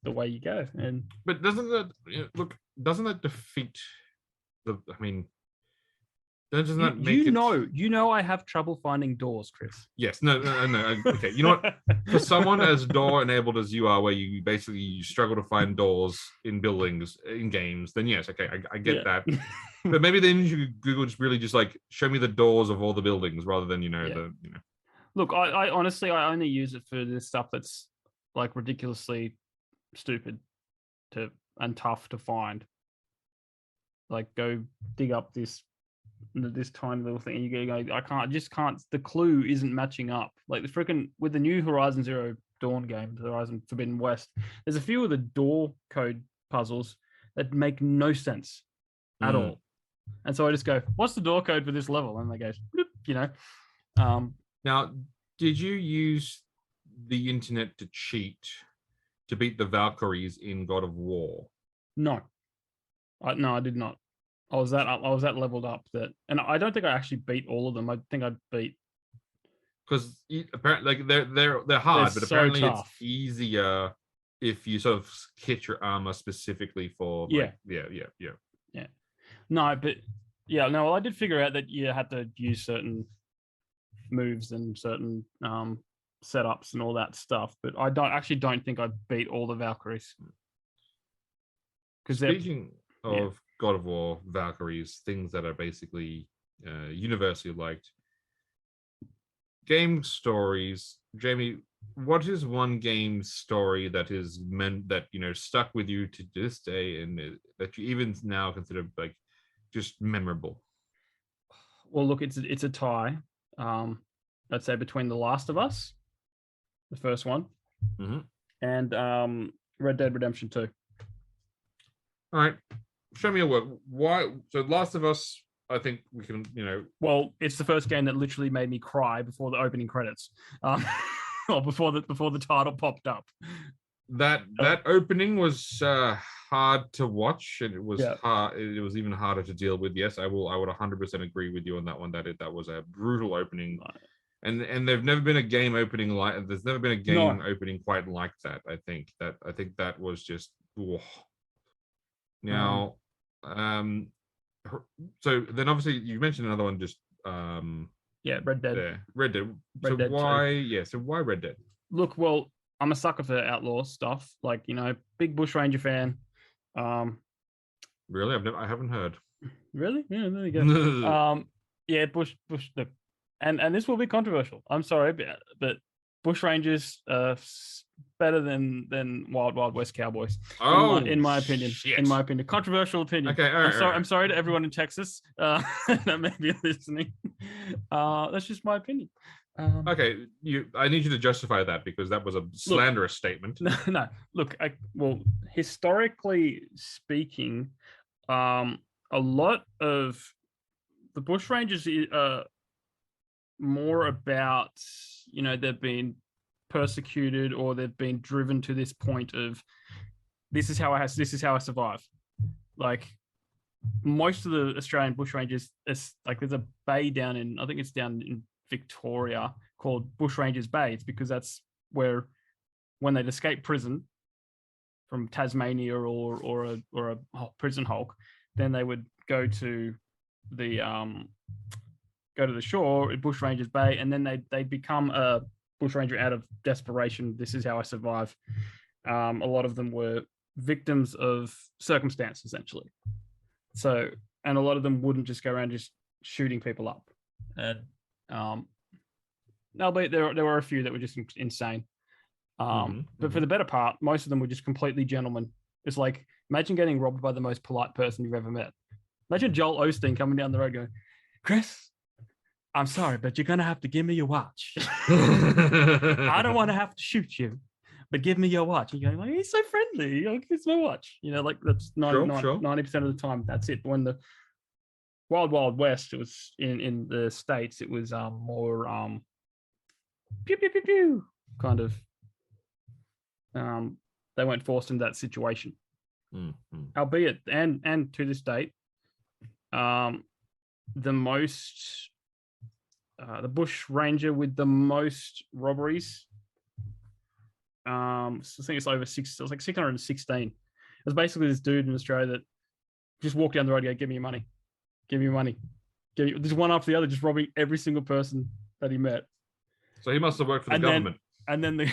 the way you go. And but doesn't that defeat the? I mean, doesn't that make it? I have trouble finding doors, Chris. Yes, no. Okay, you know what? For someone as door enabled as you are, where you basically struggle to find doors in buildings in games, then yes, okay, I get that. But maybe then you could Google just like show me the doors of all the buildings rather than Look, I honestly I only use it for this stuff that's like ridiculously stupid and tough to find. Like go dig up this tiny little thing and you go, I just can't, the clue isn't matching up. Like the freaking with the new Horizon Zero Dawn game, Horizon Forbidden West, there's a few of the door code puzzles that make no sense at all. And so I just go, what's the door code for this level? And they go, bloop, Now, did you use the internet to cheat to beat the Valkyries in God of War? No, I did not. I was that leveled up and I don't think I actually beat all of them. I think I beat because apparently like they're hard, but apparently it's easier if you sort of kit your armor specifically for yeah. No, but well, I did figure out that you had to use certain moves and certain setups and all that stuff, but I don't think I beat all the Valkyries. Because speaking of God of War Valkyries, things that are basically universally liked, game stories. Jamie, what is one game story that is meant that stuck with you to this day and that you even now consider like just memorable? Well, look, it's a tie. Let's say between The Last of Us, the first one, and Red Dead Redemption 2. All right, show me your work. Why? So, Last of Us, I think we can, Well, it's the first game that literally made me cry before the opening credits, or before the title popped up. That opening was hard to watch, and it was hard. It was even harder to deal with. Yes, I would 100% agree with you on that one. That was a brutal opening. And there's never been a game opening opening quite like that. I think that was just now. So then obviously you mentioned another one, just Red Dead. Red Dead. So why Red Dead? Look, well, I'm a sucker for outlaw stuff, like big bushranger fan. Really, I haven't heard. Really? Yeah, there you go. Bush. Look, and this will be controversial. I'm sorry, but bushrangers better than Wild West cowboys. In my opinion. Shit. In my opinion, controversial opinion. Okay, all right, I'm sorry to everyone in Texas that may be listening. That's just my opinion. Okay, I need you to justify that because that was a slanderous statement. No. Look, historically speaking, a lot of the bushrangers are more about they've been persecuted or they've been driven to this point of this is how I survive. Like most of the Australian bushrangers, there's a bay down in Victoria called Bushrangers Bay. It's because that's where when they'd escape prison from Tasmania or a prison hulk, then they would go to the shore at Bushrangers Bay, and then they'd become a bushranger out of desperation. This is how I survive. A lot of them were victims of circumstance, essentially. So, and a lot of them wouldn't just go around just shooting people up. And albeit there were a few that were just insane. But for the better part, most of them were just completely gentlemen. It's like, imagine getting robbed by the most polite person you've ever met. Imagine Joel Osteen coming down the road going, Chris, I'm sorry, but you're going to have to give me your watch. I don't want to have to shoot you, but give me your watch. And you're going, he's so friendly. It's my watch. That's 90% of the time. That's it. When the Wild West, it was in the States, it was more pew, pew, pew, pew, kind of. They weren't forced into that situation. Albeit, and to this date, the most the bush ranger with the most robberies. I think it's over six. It was like 616. It was basically this dude in Australia that just walked down the road and go, "Give me your money, give me your money." There's one after the other, just robbing every single person that he met. So he must have worked for the government. And then the,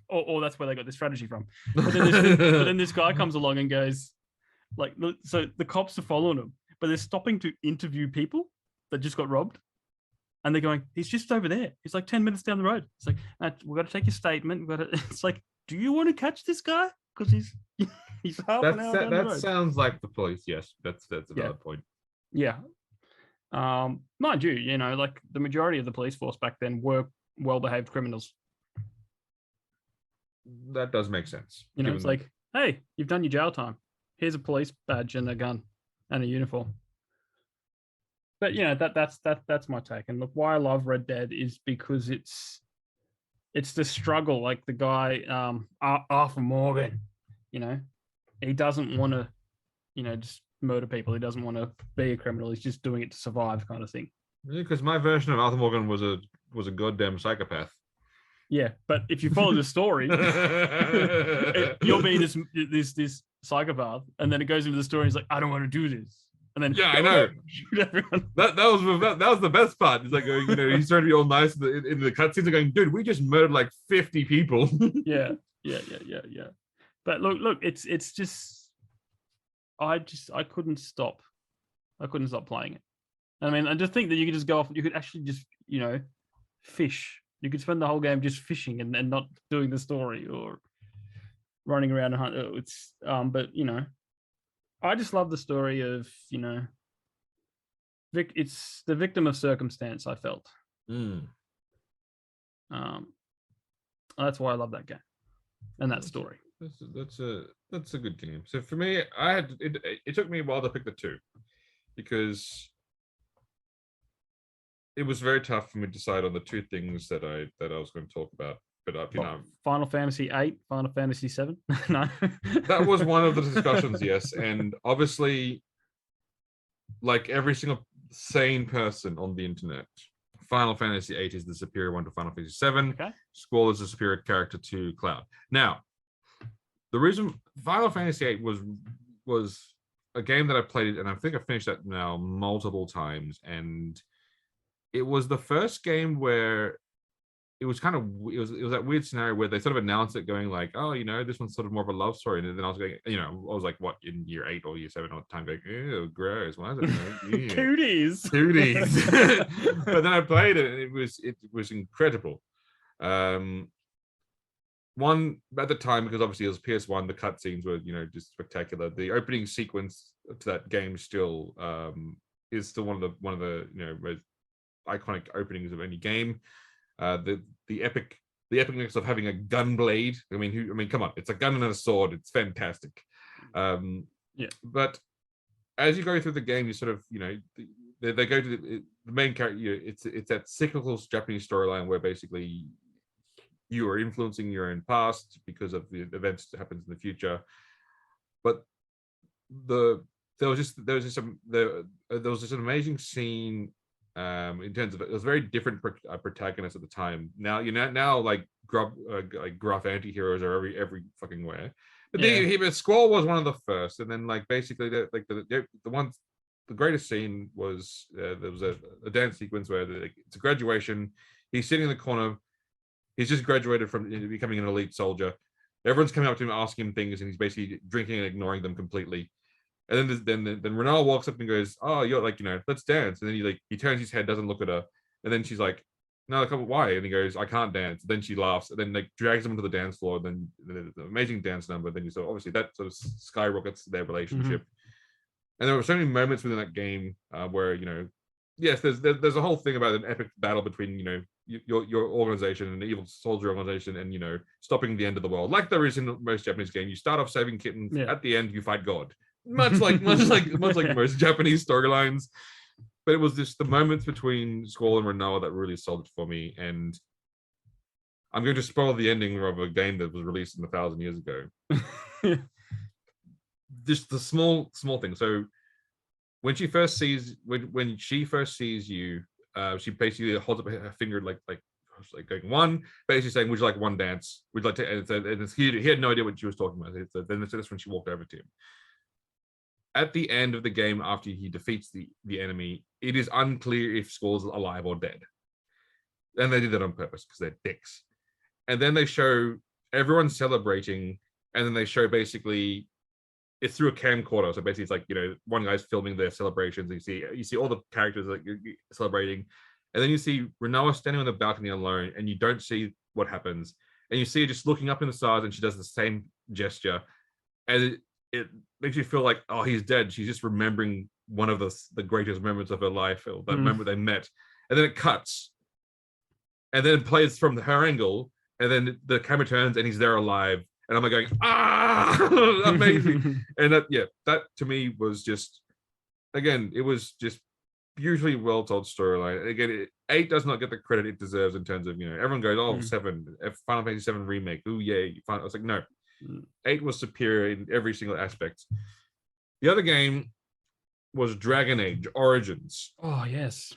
or that's where they got the strategy from. But then this guy comes along and goes, like, so the cops are following him, but they're stopping to interview people that just got robbed. And they're going, he's just over there. He's like 10 minutes down the road. It's like, we've got to take your statement. It's like, do you want to catch this guy? Because he's half an hour down the road. That sounds like the police. Yes, that's a valid point. Yeah. Mind you, like the majority of the police force back then were well-behaved criminals. That does make sense. It's like, hey, you've done your jail time. Here's a police badge and a gun and a uniform. But that's my take. And look, why I love Red Dead is because it's the struggle. Like the guy, Arthur Morgan, he doesn't want to, just murder people. He doesn't want to be a criminal. He's just doing it to survive, kind of thing. Yeah, because my version of Arthur Morgan was a goddamn psychopath. Yeah, but if you follow the story, you'll be this psychopath, and then it goes into the story. He's like, I don't want to do this, and then I know. Shoot everyone. That was the best part. It's like he's trying to be all nice in the cutscenes. Are going, dude, we just murdered like 50 people. Yeah. But look, it's just, I couldn't stop. I couldn't stop playing it. I mean, I just think that you could just go off. You could actually just fish. You could spend the whole game just fishing and not doing the story or running around and hunt. It's but I just love the story of it's the victim of circumstance. I felt. That's why I love that game and that story. That's a good game. So for me, it took me a while to pick the two because it was very tough for me to decide on the two things that I was going to talk about. But Final Fantasy VIII, Final Fantasy VII. No, that was one of the discussions. Yes, and obviously, like every single sane person on the internet, Final Fantasy VIII is the superior one to Final Fantasy VII. Okay. Squall is the superior character to Cloud. Now, the reason Final Fantasy VIII was a game that I played, and I think I finished that now multiple times, and it was the first game where it was that weird scenario where they sort of announced it going like, oh, this one's sort of more of a love story. And then I was going, I was like, what, in year 8 or year 7 all the time going, ew, gross. Why is it? Cooties. But then I played it and it was incredible. One at the time, because obviously it was PS1, the cutscenes were, just spectacular. The opening sequence to that game still is still one of the most iconic openings of any game. The epicness of having a gun blade. I mean, come on, it's a gun and a sword. It's fantastic. But as you go through the game, you sort of, they go to the main character. It's that cyclical Japanese storyline where basically you are influencing your own past because of the events that happens in the future. But there was just an amazing scene. In terms of it was very different protagonists at the time. Now like gruff anti-heroes are every fucking where. But Squall was one of the first, and then like basically the greatest scene was there was a dance sequence where it's a graduation. He's sitting in the corner. He's just graduated from becoming an elite soldier. Everyone's coming up to him asking him things, and he's basically drinking and ignoring them completely. And then Renal walks up and goes, "Oh, you're like, let's dance." And then he turns his head, doesn't look at her, and then she's like, "No, why?" And he goes, "I can't dance." And then she laughs, and then drags him into the dance floor. And then the amazing dance number. Then obviously that sort of skyrockets their relationship. And there were so many moments within that game where yes, there's a whole thing about an epic battle between your organization and the evil soldier organization, and stopping the end of the world, like there is in most Japanese games. You start off saving kittens. Yeah. At the end, you fight God. Much like most Japanese storylines, but it was just the moments between Squall and Renoa that really sold it for me. And I'm going to spoil the ending of a game that was released 1,000 years ago. Just the small thing. So when she first sees you, she basically holds up her finger like going one, basically saying, "Would you like one dance? Would you like to?" And he had no idea what she was talking about. So then that's when she walked over to him. At the end of the game, after he defeats the enemy, it is unclear if Squall's alive or dead. And they did that on purpose because they're dicks. And then they show everyone celebrating, and then they show basically it's through a camcorder. So basically, it's like, one guy's filming their celebrations. And you see all the characters like celebrating, and then you see Renoa standing on the balcony alone, and you don't see what happens. And you see her just looking up in the stars, and she does the same gesture, and it makes you feel like, oh, he's dead. She's just remembering one of the greatest moments of her life, or that moment they met. And then it cuts, and then it plays from her angle, and then the camera turns, and he's there alive. And I'm like going, amazing. And that to me was just, again, it was just beautifully well told storyline. Again, 8 does not get the credit it deserves in terms of, everyone goes, 7, Final Fantasy 7 remake. Ooh, yeah. I was like, no. 8 was superior in every single aspect. The other game was Dragon Age Origins. Oh, yes.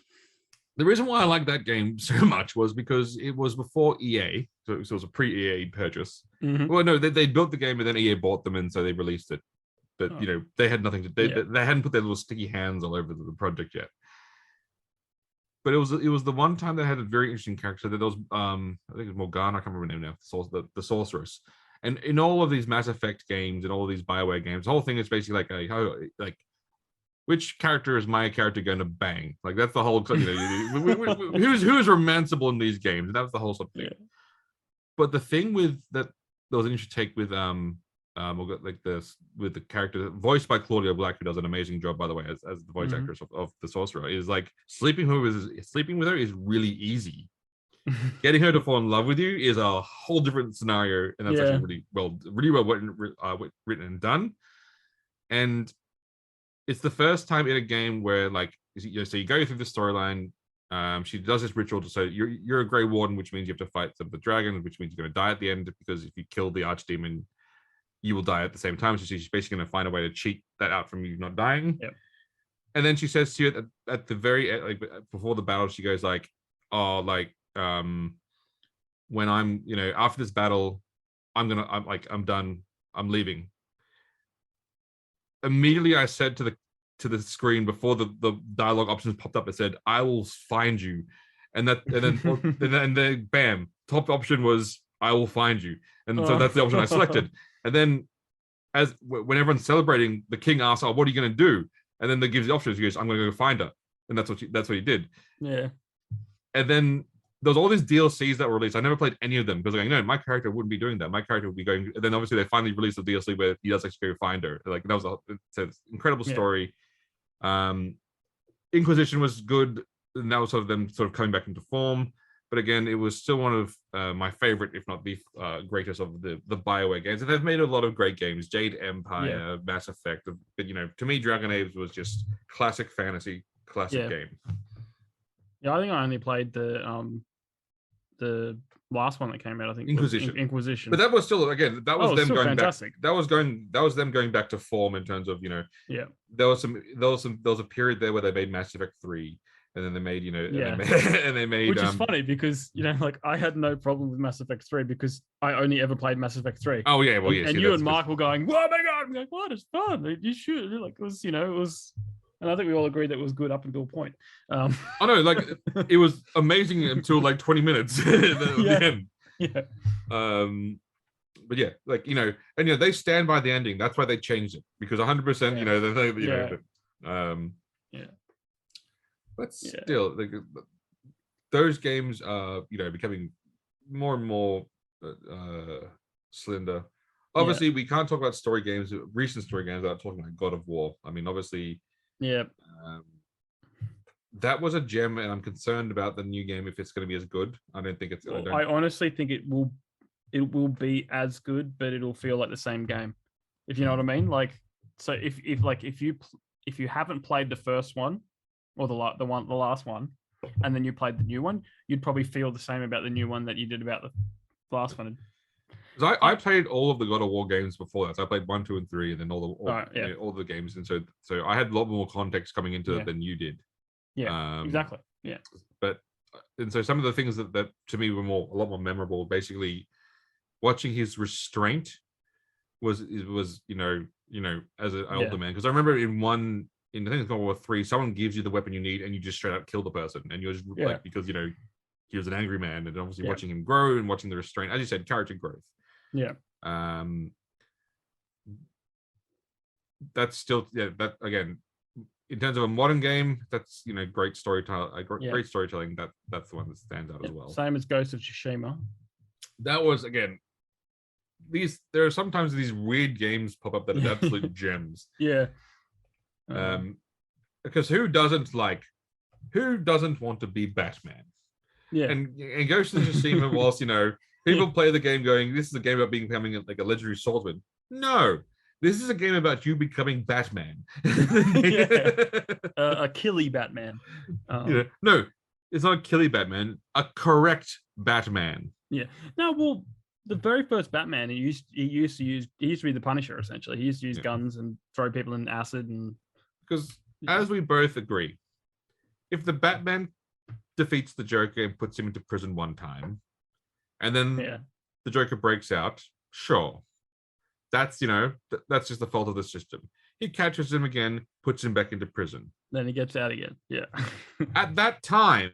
The reason why I like that game so much was because it was before EA, so it was a pre-EA purchase. Mm-hmm. Well, no, they built the game and then EA bought them, and so they released it. But they had nothing to do. They hadn't put their little sticky hands all over the project yet. But it was the one time they had a very interesting character. That was I think it was Morgana. I can't remember her name now. The sorceress. And in all of these Mass Effect games and all of these BioWare games, the whole thing is basically like which character is my character going to bang? Like that's the whole. Who's romanceable in these games? And that was the whole sort of thing. Yeah. But the thing with that was an interesting take with with the character voiced by Claudia Black, who does an amazing job, by the way, as the voice actress of the sorcerer, is like sleeping with her is really easy. Getting her to fall in love with you is a whole different scenario, and that's actually really well written and done. And it's the first time in a game where, like, so you go through the storyline. She does this ritual to say you're a Grey Warden, which means you have to fight some of the dragons, which means you're going to die at the end, because if you kill the archdemon, you will die at the same time. So she's basically going to find a way to cheat that out from you not dying. Yep. And then she says to you at the very end, like before the battle, she goes like, "Oh, like when I'm, after this battle, I'm done. I'm leaving." Immediately, I said to the screen before the dialogue options popped up, it said, "I will find you," and then bam, top option was, "I will find you," and so that's the option I selected. And then, when everyone's celebrating, the king asks, "Oh, what are you going to do?" And then they gives the options. He goes, "I'm going to go find her," and that's what he did. Yeah. And then there's all these DLCs that were released. I never played any of them because like, no, my character wouldn't be doing that. My character would be going. And then obviously they finally released the DLC where he does actually go find her. Like that was it's incredible story. Inquisition was good, and that was sort of them coming back into form. But again, it was still one of my favorite, if not the greatest of the BioWare games. And they've made a lot of great games: Jade Empire, Mass Effect. But to me, Dragon Age was just classic fantasy, classic game. Yeah, I think I only played the last one that came out. I think Inquisition. But that was still, again, that was them going fantastic. That was them going back to form in terms of there was a period there where they made Mass Effect 3, and then they made and they made which is funny because like I had no problem with Mass Effect 3 because I only ever played Mass Effect 3. Oh yeah, well yes. And you and Mark were going, "Oh my god!" I'm like, "What? It's fun. You should." Like it was. And I think we all agreed that it was good up until a point. Oh no, like it was amazing until like 20 minutes at the end. Yeah. But yeah, like and they stand by the ending. That's why they changed it, because 100%, But still, like those games are becoming more and more slender. Obviously, we can't talk about story games, recent story games, without talking about God of War. I mean, obviously. Yeah, that was a gem, and I'm concerned about the new game if it's going to be as good. I don't think it's. I honestly think it will be as good, but it'll feel like the same game. If you know what I mean, like so if you haven't played the first one or the last one, and then you played the new one, you'd probably feel the same about the new one that you did about the last one. I played all of the God of War games before that. So I played 1, 2, and 3, and then all the games, and so I had a lot more context coming into it than you did. Yeah, exactly. Yeah. But and so some of the things that to me were a lot more memorable. Basically, watching his restraint was as an older man, because I remember in I think it's World War III, someone gives you the weapon you need and you just straight out kill the person, and you're just like, because he was an angry man, and obviously watching him grow and watching the restraint, as you said, character growth. Yeah. That's still that again, in terms of a modern game, that's great storytelling. Great storytelling. That's the one that stands out as well. Same as Ghost of Tsushima. That was again. There are sometimes these weird games pop up that are absolute gems. Yeah. Because who doesn't want to be Batman? Yeah. And Ghost of Tsushima, whilst people play the game going, this is a game about becoming like a legendary swordsman. No, this is a game about you becoming Batman. A killy Batman. No, it's not a killy Batman. A correct Batman. Yeah. No, well, the very first Batman, he used to be the Punisher, essentially. He used to use guns and throw people in acid, and because as we both agree, if the Batman defeats the Joker and puts him into prison one time, and then the Joker breaks out, sure, that's that's just the fault of the system. He catches him again, puts him back into prison, then he gets out again. Yeah. At that time,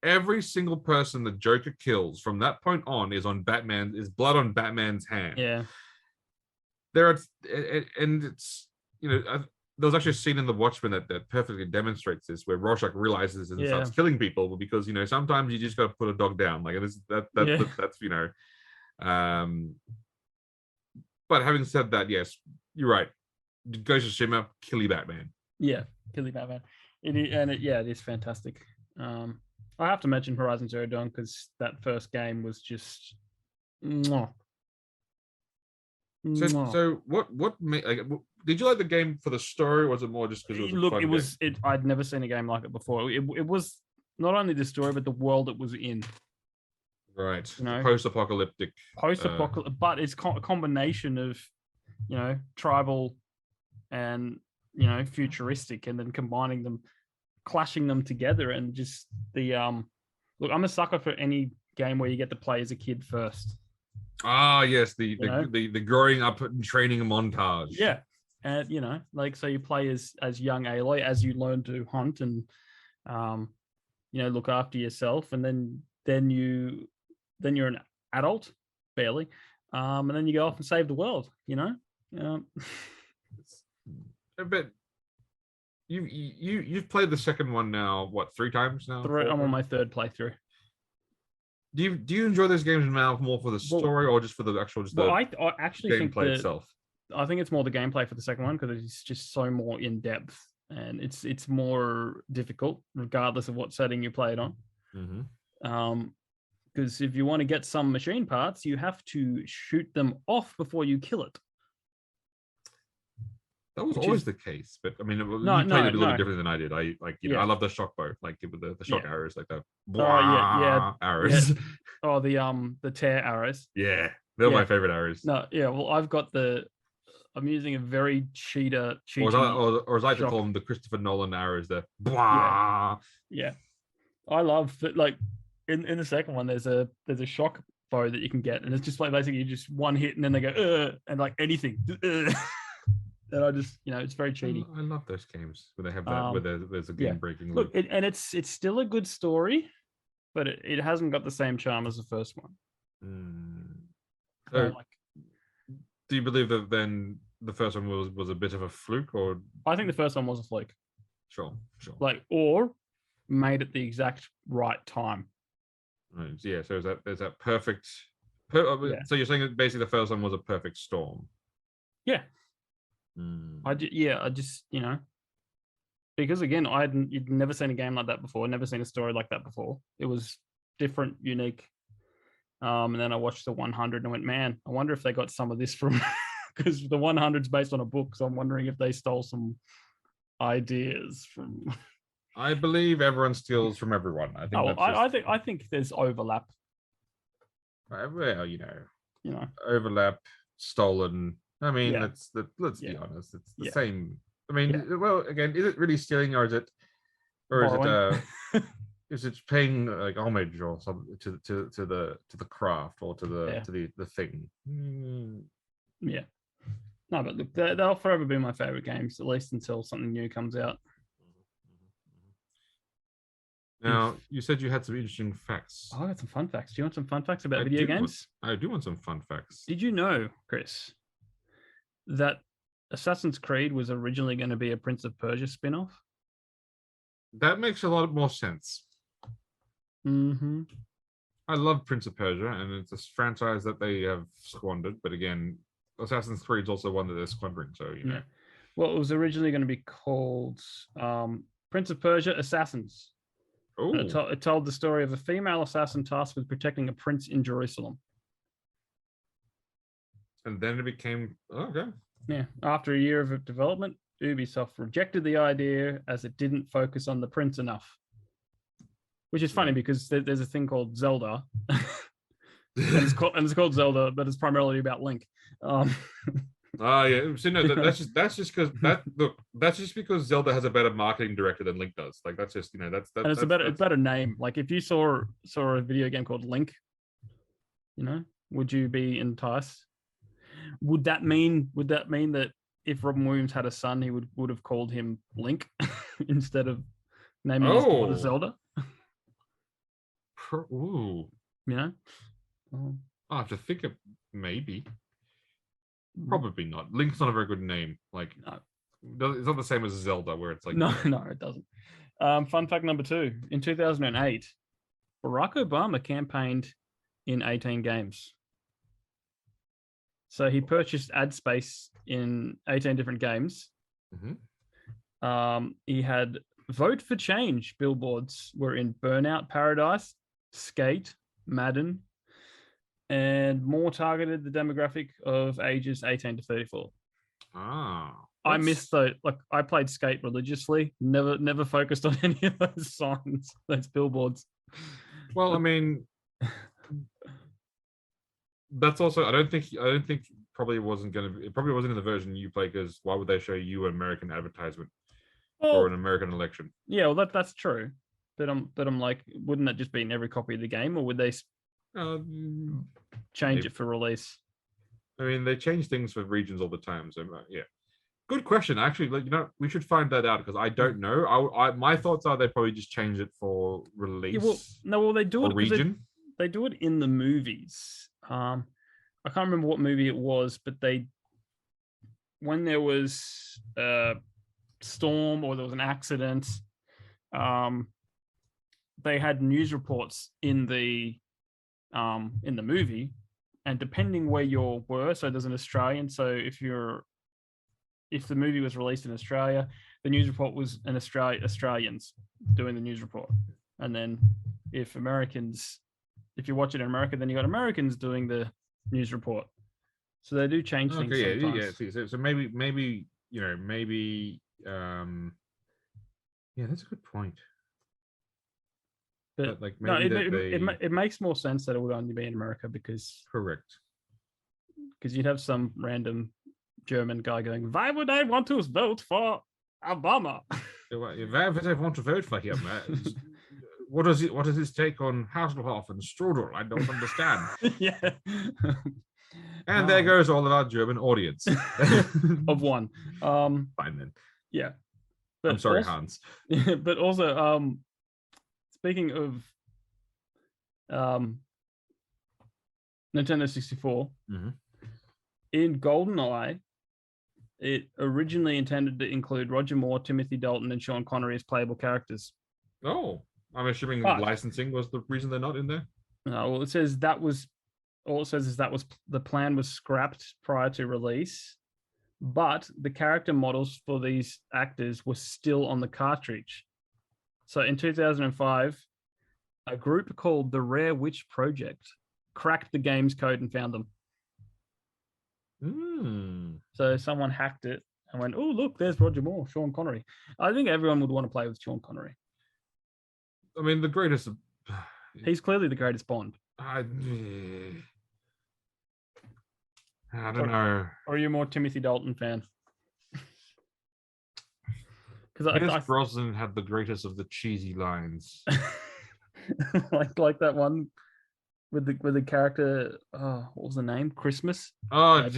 every single person the Joker kills from that point on is blood on Batman's hand. Yeah. It's there was actually a scene in The Watchmen that perfectly demonstrates this, where Rorschach realizes and starts killing people, because sometimes you just got to put a dog down. Like that's But having said that, yes, you're right. Ghost of Tsushima, killy Batman. Yeah, killy Batman. It is fantastic. I have to mention Horizon Zero Dawn, because that first game was just. Mwah. So what did you like the game for the story, or was it more just because it was a fun game? I'd never seen a game like it before. It was not only the story, but the world it was in. Right. Post-apocalyptic, but it's a combination of tribal and futuristic, and then combining them, clashing them together, and just the look, I'm a sucker for any game where you get to play as a kid first. Ah, yes, the growing up and training montage. Yeah. And so you play as young Aloy, as you learn to hunt and look after yourself, and then you're an adult, barely, and then you go off and save the world. But you've played the second one now, what, 3 times now? I'm on my 3rd playthrough. Do you enjoy those games now more for the story, or just for the actual I actually gameplay itself? I think it's more the gameplay for the second one, because it's just so more in depth, and it's more difficult regardless of what setting you play it on. Mm-hmm. Because if you want to get some machine parts, you have to shoot them off before you kill it. That was always the case, but I mean, you played it a little different than I did. I love the shock bow, like with the shock arrows, like that. Arrows. Yeah. Oh, the tear arrows. Yeah, they're my favorite arrows. No, yeah. Well, I'm using a very cheaty. Or as I like to call them, the Christopher Nolan arrows. The yeah. I love that. Like in the second one, there's a shock bow that you can get, and it's just like basically just one hit, and then they go and like anything. And I just, it's very cheaty. I love those games where they have that, where there's a game-breaking loop. Look, and it's still a good story, but it hasn't got the same charm as the first one. So, do you believe that then the first one was a bit of a fluke, or? I think the first one was a fluke. Sure. Or made at the exact right time. Right. Yeah. So there's that perfect. So you're saying that basically the first one was a perfect storm. Yeah. I just because again, you'd never seen a game like that before, never seen a story like that before. It was different, unique. And then I watched the 100 and went, man, I wonder if they got some of this from, because the 100's based on a book, so I'm wondering if they stole some ideas from. I believe everyone steals from everyone. I think there's overlap. Well, overlap, stolen. I mean, let's be honest. It's the same I mean, well, again, is it really stealing, or is it is it paying like homage or something to the craft or to the thing? Yeah. No, but look, they'll forever be my favorite games, at least until something new comes out. Now, you said you had some interesting facts. I got some fun facts. Do you want some fun facts about video games? I do want some fun facts. Did you know, Chris, that Assassin's Creed was originally going to be a Prince of Persia spin-off? That makes a lot more sense. Mm-hmm. I love Prince of Persia, and it's a franchise that they have squandered. But again, Assassin's Creed is also one that they're squandering. So you know. Yeah. Well, it was originally going to be called Prince of Persia Assassins. It told the story of a female assassin tasked with protecting a prince in Jerusalem. And then it became okay. Yeah. After a year of development, Ubisoft rejected the idea as it didn't focus on the prince enough. Which is funny because there's a thing called Zelda. and it's called Zelda, but it's primarily about Link. Yeah. So no, that's just because Zelda has a better marketing director than Link does. Like that's just and it's a better name. Like if you saw a video game called Link, would you be enticed? Would that mean that if Robin Williams had a son, he would have called him Link instead of naming his daughter Zelda? Ooh. I have to think of maybe. Probably not. Link's not a very good name. Like, no. It's not the same as Zelda, where it's like no, it doesn't. Fun fact number 2: in 2008, Barack Obama campaigned in 18 games. So he purchased ad space in 18 different games. Mm-hmm. He had vote for change billboards were in Burnout Paradise, Skate, Madden, and more targeted the demographic of ages 18 to 34. I missed those. Like I played Skate religiously, never focused on any of those signs, those billboards. Well, I mean, that's also I don't think probably wasn't in the version you play, because why would they show you an American advertisement for an American election? Yeah, well that's true. But I'm like, wouldn't that just be in every copy of the game, or would they change it for release? I mean, they change things for regions all the time. So yeah, good question. Actually, we should find that out, because I don't know. My thoughts are they probably just change it for release. Yeah, well, they do it region. They do it in the movies. I can't remember what movie it was, but when there was a storm or there was an accident, they had news reports in the movie, and depending where you were, so there's an Australian. So if the movie was released in Australia, the news report was Australians doing the news report, and then if you watch it in America, then you got Americans doing the news report. So they do change things. Yeah. So maybe that's a good point. But like it makes more sense that it would only be in America because you'd have some random German guy going, "Why would I want to vote for Obama? Why would I want to vote for him? What is his take on Hasselhoff and Strudel? I don't understand." Yeah. And there goes all of our German audience. Of one. Fine then. Yeah. But I'm sorry, Hans. But also, speaking of Nintendo 64, in GoldenEye, it originally intended to include Roger Moore, Timothy Dalton, and Sean Connery as playable characters. Oh, I'm assuming licensing was the reason they're not in there. No, well, it says the plan was scrapped prior to release, but the character models for these actors were still on the cartridge. So in 2005, a group called the Rare Witch Project cracked the game's code and found them. So someone hacked it and went, "Oh, look, there's Roger Moore, Sean Connery." I think everyone would want to play with Sean Connery. I mean, the greatest. He's clearly the greatest Bond. I don't know. Or are you more Timothy Dalton fan? Because Pierce Brosnan had the greatest of the cheesy lines. like that one with the character. Oh, what was the name? Christmas. Oh, Like,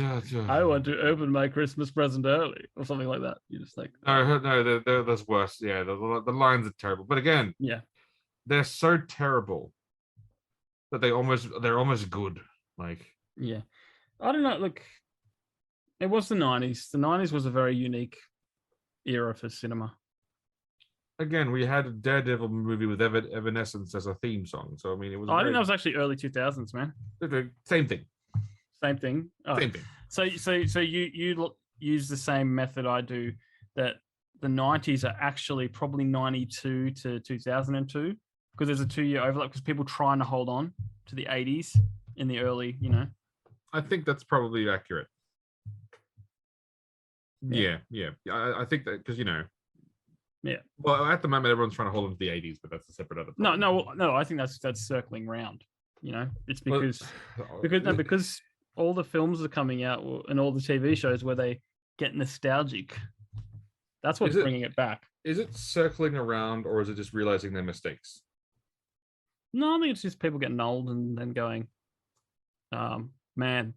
I want to open my Christmas present early, or something like that. You just like no, that's worse. Yeah, the lines are terrible. But again, yeah, they're so terrible that they're almost good. Like yeah. I don't know. Look, it was the 90s. The 90s was a very unique era for cinema. Again, we had a Daredevil movie with Evanescence as a theme song. So I mean, it was. I think that was actually early 2000s, man. Same thing. Same thing. Oh. Same thing. So you use the same method I do. That the 90s are actually probably 92 to 2002 because there's a 2-year overlap because people trying to hold on to the 80s in the early, I think that's probably accurate. Yeah. I think that because Yeah. Well, at the moment, everyone's trying to hold on to the 80s, but that's a separate other problem. No. I think that's circling round. It's because because all the films are coming out and all the TV shows where they get nostalgic. That's what's bringing it back. Is it circling around, or is it just realizing their mistakes? No, I think it's just people getting old and then going, man,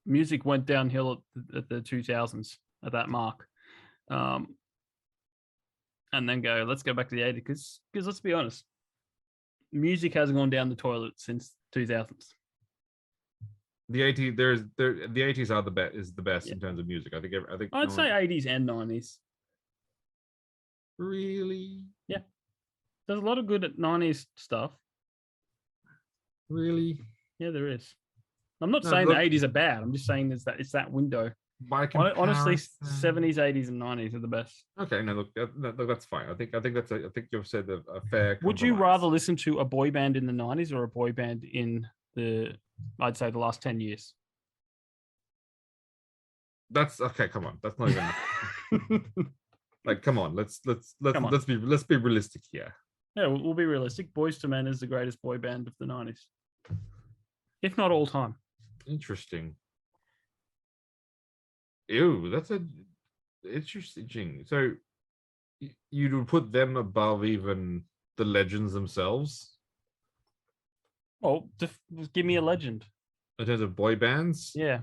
music went downhill at the 2000s at that mark. And then go, let's go back to the 80s because let's be honest, music hasn't gone down the toilet since 2000s. The 80s, the 80s are the best in terms of music. I think I'd say 80s and 90s. Really? Yeah. There's a lot of good 90s stuff. Really? Yeah, there is. I'm not saying the 80s are bad. I'm just saying it's that window. Honestly, 70s, 80s, and 90s are the best. Okay, no, look, that's fine. I think you've said a fair compromise. Would you rather listen to a boy band in the 90s or a boy band in I'd say the last 10 years? That's okay. Come on, that's not even. Like, come on, let's be realistic here. Yeah, we'll be realistic. Boyz II Men is the greatest boy band of the 90s, if not all time. Interesting. Ew, that's interesting. So you would put them above even the legends themselves? Oh, give me a legend. In terms of boy bands? Yeah.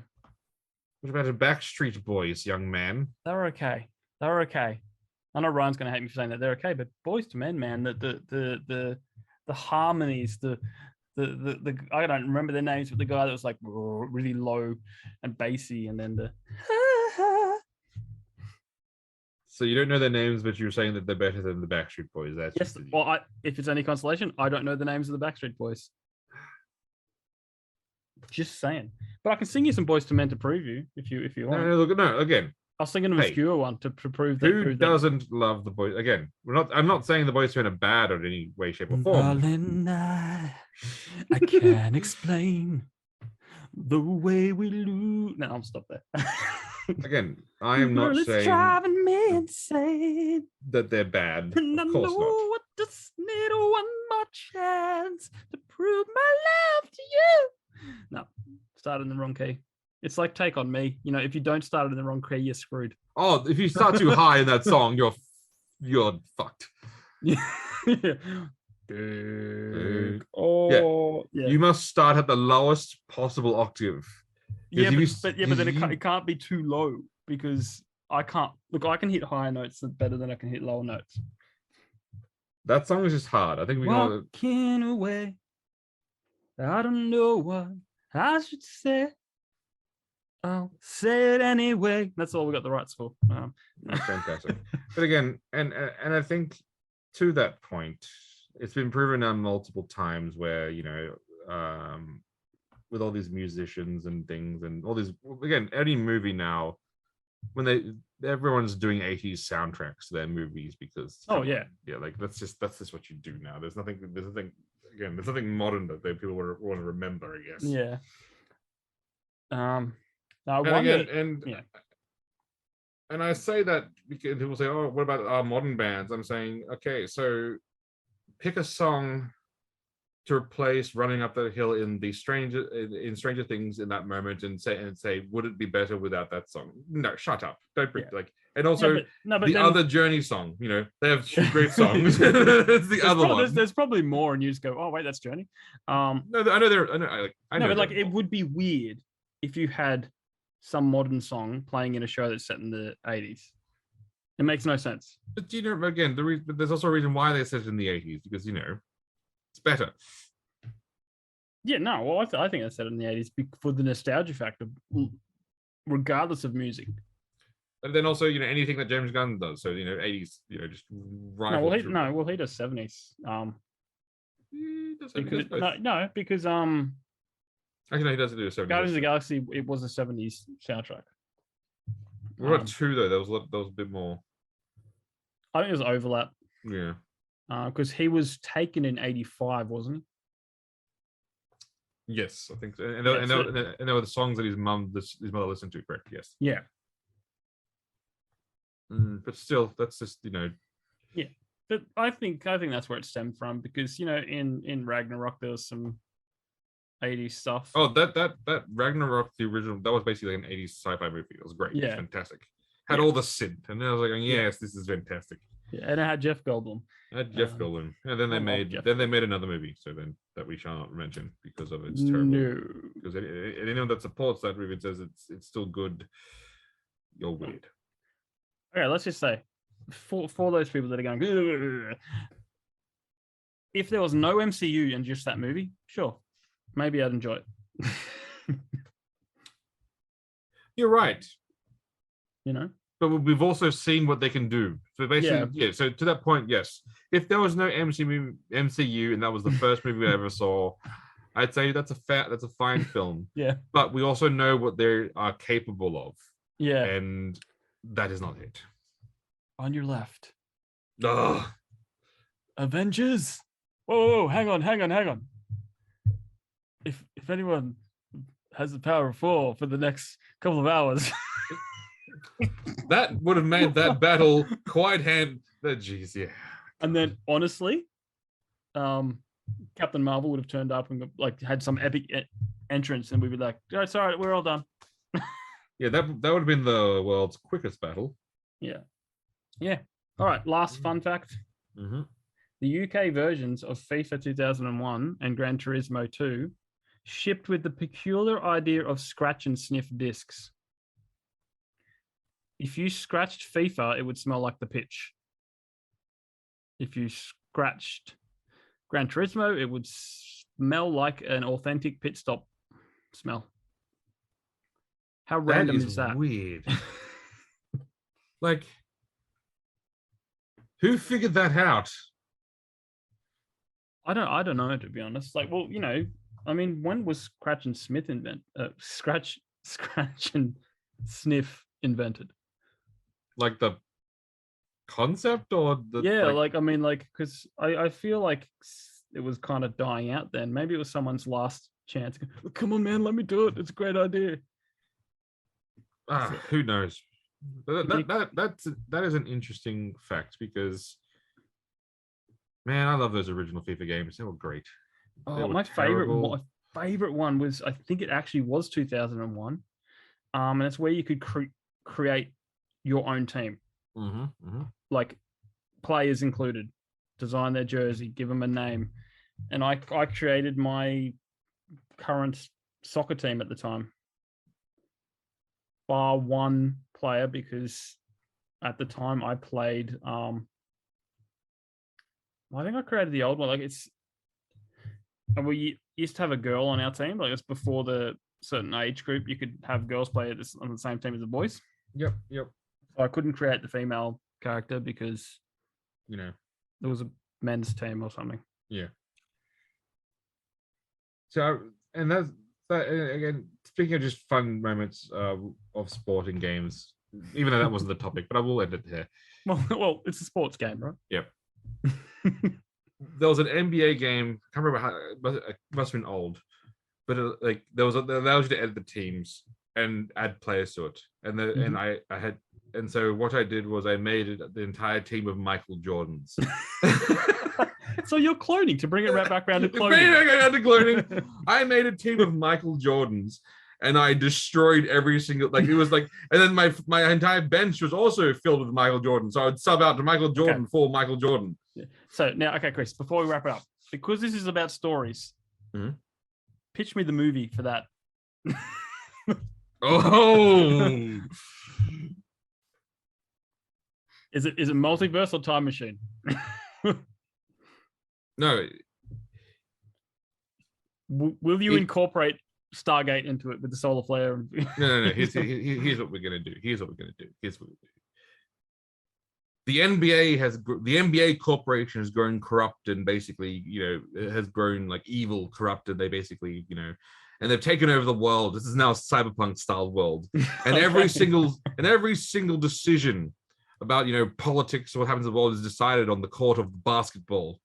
What about the Backstreet Boys, young man? They're okay. I know Ryan's going to hate me for saying that they're okay, but Boyz II Men, man, the harmonies, the I don't remember their names, but the guy that was like really low and bassy, and then the. So you don't know their names, but you're saying that they're better than the Backstreet Boys. That's yes. Well, if it's any consolation, I don't know the names of the Backstreet Boys. Just saying, but I can sing you some Boyz II Men to prove you if you want. No. Again, I'll sing an obscure one to prove that. Who doesn't love the Boys? Again, I'm not saying the Boyz II Men are bad in any way, shape, or form. Darling, I can't explain the way we lose. No, I'll stop there. Again, I am not saying driving me insane that they're bad. And of course not. I just need one more chance to prove my love to you. No, started in the wrong key. It's like Take On Me. If you don't start it in the wrong key, you're screwed. Oh, if you start too high in that song, you're fucked. Yeah. Oh, yeah. You must start at the lowest possible octave. Yeah, but then it can't be too low because I can't. Look, I can hit higher notes better than I can hit lower notes. That song is just hard. I think we all walking away. I don't know what I should say. I'll say it anyway. That's all we got the rights for. Fantastic. But again, and I think to that point, it's been proven on multiple times where with all these musicians and things and all these, again, any movie now, when everyone's doing 80s soundtracks to their movies because like that's just what you do now. There's nothing modern that people want to remember, I guess. Yeah. And I say that because people say, "Oh, what about our modern bands?" I'm saying, okay, so pick a song to replace running up that hill in Stranger Things in that moment and say, would it be better without that song? No, shut up. Don't bring and also but the other Journey song. They have two great songs. It's the other one. There's probably more, and you just go, oh wait, that's Journey. No, I know but it would be weird if you had some modern song playing in a show that's set in the 80s. It makes no sense. But again, there's also a reason why they set it in the 80s, because it's better. Yeah, no. Well, I think I said it in the 80s for the nostalgia factor, regardless of music. And then also, anything that James Gunn does. So 80s, just right. He does 70s. He does 70s because actually, he doesn't do a 70s. Guardians of the Galaxy, it was a 70s soundtrack. What about 2 though? There was a bit more. I think it was overlap. Yeah. Because he was taken in 85, wasn't he? Yes, I think so. And there were the songs that his mother listened to, correct? Yes. Yeah. But still, that's just Yeah, but I think that's where it stemmed from, because in Ragnarok there was some 80s stuff. Oh, that Ragnarok, the original, that was basically like an 80s sci-fi movie. It was great. Yeah, it was fantastic. Had all the synth, and then I was like, yes, this is fantastic. Yeah, and it had Jeff Goldblum. Goldblum, and then they made another movie, so then that we shall not mention because of its terrible. No. Because anyone that supports that movie says it's still good, you're weird. Okay, let's just say, for those people that are going, ugh, if there was no MCU and just that movie, sure, maybe I'd enjoy it. You're right. But we've also seen what they can do. So basically, so to that point, yes. If there was no MCU and that was the first movie I ever saw, I'd say that's a fine film. Yeah. But we also know what they are capable of. Yeah. And that is not it. On your left. Ugh. Avengers. Whoa, hang on. If anyone has the power of 4 for the next couple of hours. That would have made that battle quite jeez, yeah. And then honestly, Captain Marvel would have turned up and had some epic entrance, and we'd be like, oh, it's all right, we're all done. Yeah, that would have been the world's quickest battle. Yeah. All right, last fun fact. Mm-hmm. The UK versions of FIFA 2001 and Gran Turismo 2 shipped with the peculiar idea of scratch and sniff discs. If you scratched FIFA, it would smell like the pitch. If you scratched Gran Turismo, it would smell like an authentic pit stop smell. How random is that? Weird. Who figured that out? I don't know, to be honest. When was scratch and sniff scratch and sniff invented? Like the concept or the because I feel like it was kind of dying out then. Maybe it was someone's last chance. Come on, man, let me do it. It's a great idea. Who knows? That is an interesting fact, because man, I love those original FIFA games. They were great. My favorite one was, I think it actually was 2001. And it's where you could create your own team. Mm-hmm, mm-hmm. Like players included, design their jersey, give them a name. And I created my current soccer team at the time, bar one player, because at the time I played I think I created the old one. We used to have a girl on our team. It's before the certain age group you could have girls play on the same team as the boys. Yep. So I couldn't create the female character because there was a men's team or something. Yeah. So, and that's again, speaking of just fun moments of sporting games, even though that wasn't the topic, but I will end it here. Well, it's a sports game, right? Yep. There was an NBA game. I can't remember how. It must have been old, but it allows you to edit the teams. and add players to it. And I had, and so what I did was I made it the entire team of Michael Jordans. So you're cloning to bring it right back around to cloning. I made a team of Michael Jordans, and I destroyed every single, like, it was like, and then my entire bench was also filled with Michael Jordan. So I would sub out to Michael Jordan for Michael Jordan. Yeah. So now, okay, Chris, before we wrap it up, because this is about stories, pitch me the movie for that. Oh. Is it multiverse or time machine? No. Will you incorporate Stargate into it with the solar flare? No. Here's what we're gonna do. The NBA corporation has grown corrupt and basically, has grown like evil, corrupt, and they basically, and they've taken over the world. This is now a cyberpunk style world, and every single decision about politics or what happens in the world is decided on the court of basketball.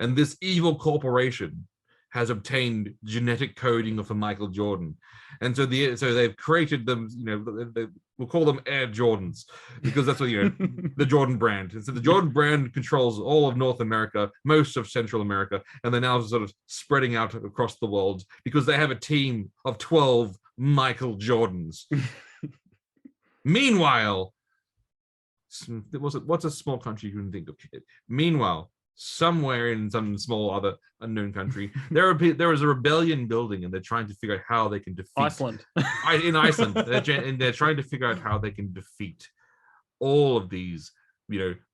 And this evil corporation has obtained genetic coding for Michael Jordan, and so they've created them. We'll call them Air Jordans because that's what the Jordan brand. And so the Jordan brand controls all of North America, most of Central America, and they're now sort of spreading out across the world because they have a team of 12 Michael Jordans. Meanwhile, what's a small country you can think of? Meanwhile, somewhere in some small other unknown country, there is a rebellion building, and they're trying to figure out how they can defeat Iceland. In Iceland, and they're trying to figure out how they can defeat all of these,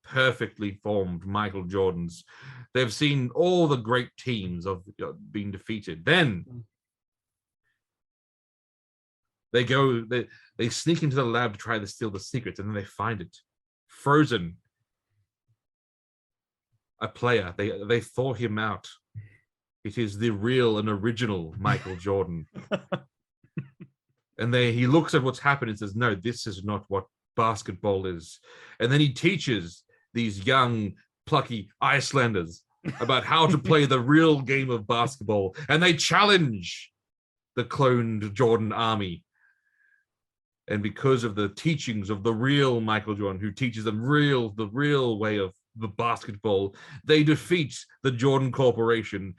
perfectly formed Michael Jordans. They've seen all the great teams of being defeated. Then they sneak into the lab to try to steal the secrets, and then they find it frozen. A player. They thaw him out. It is the real and original Michael Jordan. And he looks at what's happened and says, no, this is not what basketball is. And then he teaches these young, plucky Icelanders about how to play the real game of basketball. And they challenge the cloned Jordan army. And because of the teachings of the real Michael Jordan, who teaches them the real way of the basketball, they defeat the Jordan Corporation,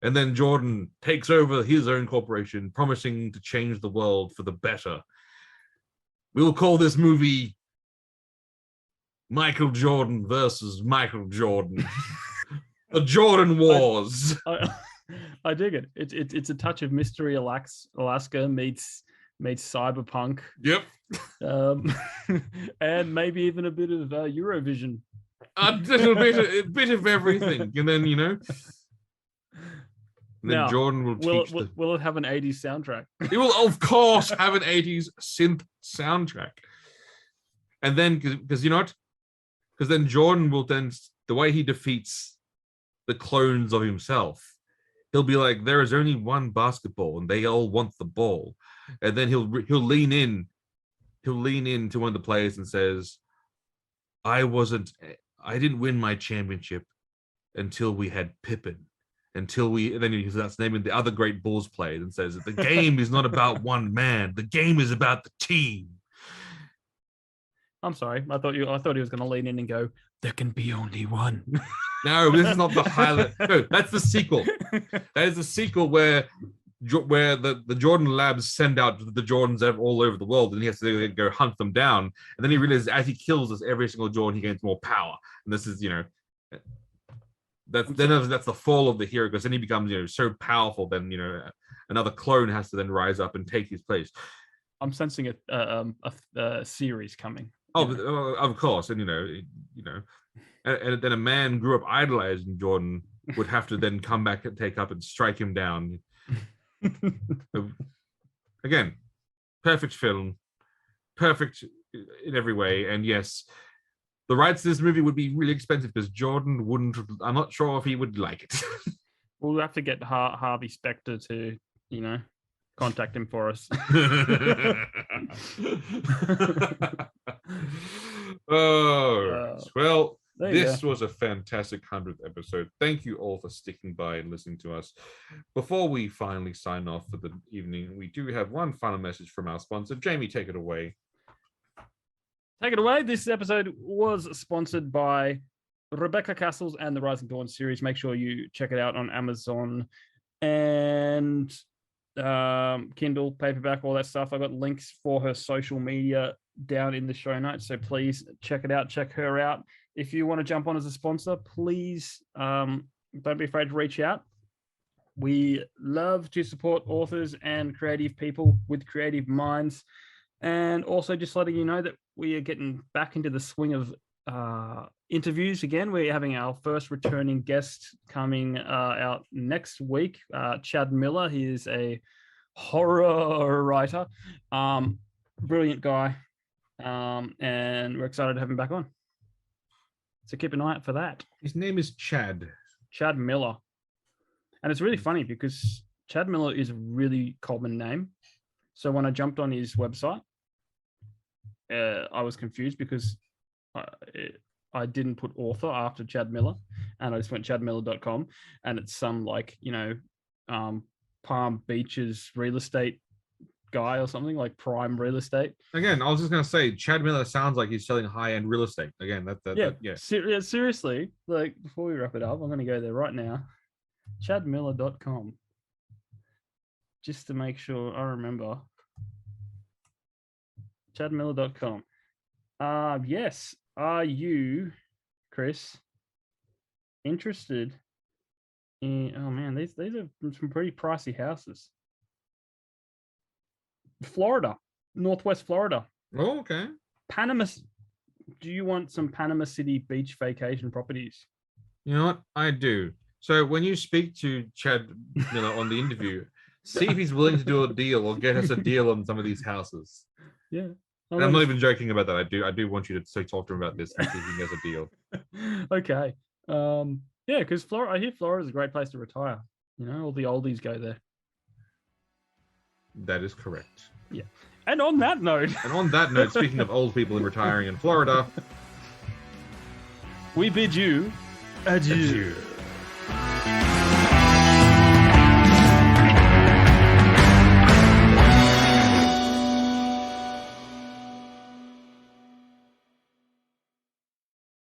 and then Jordan takes over his own corporation, promising to change the world for the better. We'll call this movie Michael Jordan versus Michael Jordan. The Jordan Wars. I dig it. It's a touch of Mystery Alaska meets cyberpunk. Yep. And maybe even a bit of Eurovision. A bit of everything, and then now, Jordan will teach. Will it have an 80s soundtrack? It will, of course, have an 80s synth soundtrack. And then, because then Jordan will the way he defeats the clones of himself, he'll be like, there is only one basketball, and they all want the ball. And then he'll lean in to one of the players and says, I didn't win my championship until we had Pippen. And then he starts naming the other great Bulls players and says that the game is not about one man. The game is about the team. I'm sorry. I thought he was going to lean in and go, there can be only one. No, this is not the highlight. No, that's the sequel. That is the sequel where the Jordan labs send out the Jordans all over the world, and he has to go hunt them down. And then he realizes as he kills every single Jordan, he gains more power. And this is, that's the fall of the hero, because then he becomes, so powerful. Then another clone has to then rise up and take his place. I'm sensing a series coming. Oh, of course, and and then a man grew up idolizing Jordan would have to then come back and take up and strike him down. Again, perfect film, perfect in every way. And yes, the rights to this movie would be really expensive because Jordan wouldn't. I'm not sure if he would like it. We'll have to get Harvey Specter to, contact him for us. Well, This was a fantastic 100th episode. Thank you all for sticking by and listening to us. Before we finally sign off for the evening, we do have one final message from our sponsor. Jamie, take it away. Take it away. This episode was sponsored by Rebecca Cassells and the Rising Dawn series. Make sure you check it out on Amazon and Kindle, paperback, all that stuff. I got links for her social media down in the show notes, so please check it out, check her out. If you want to jump on as a sponsor, please don't be afraid to reach out. We love to support authors and creative people with creative minds, and also just letting you know that we are getting back into the swing of interviews again. We're having our first returning guest coming out next week, Chad Miller. He is a horror writer, brilliant guy, and we're excited to have him back on. So keep an eye out for that. His name is Chad Miller. And it's really funny because Chad Miller is a really common name. So when I jumped on his website, I was confused because I didn't put author after Chad Miller, and I just went chadmiller.com, and it's some Palm Beaches real estate guy or something, like prime real estate. Again, I was just going to say, Chad Miller sounds like he's selling high-end real estate. Again, yeah. Seriously, before we wrap it up, I'm going to go there right now. chadmiller.com. Just to make sure I remember. chadmiller.com. Yes. Are you, Chris, interested in... Oh, man, these are some pretty pricey houses. Florida, Northwest Florida. Oh, okay. Panama. Do you want some Panama City beach vacation properties? You know what? I do. So when you speak to Chad Miller on the interview, see if he's willing to do a deal or get us a deal on some of these houses. Yeah. And I'm not even joking about that. I do want you to talk to him about this and see if he gets a deal. Okay. Yeah, because I hear Florida is a great place to retire. You know, all the oldies go there. That is correct. Yeah. And on that note, speaking of old people and retiring in Florida, we bid you adieu.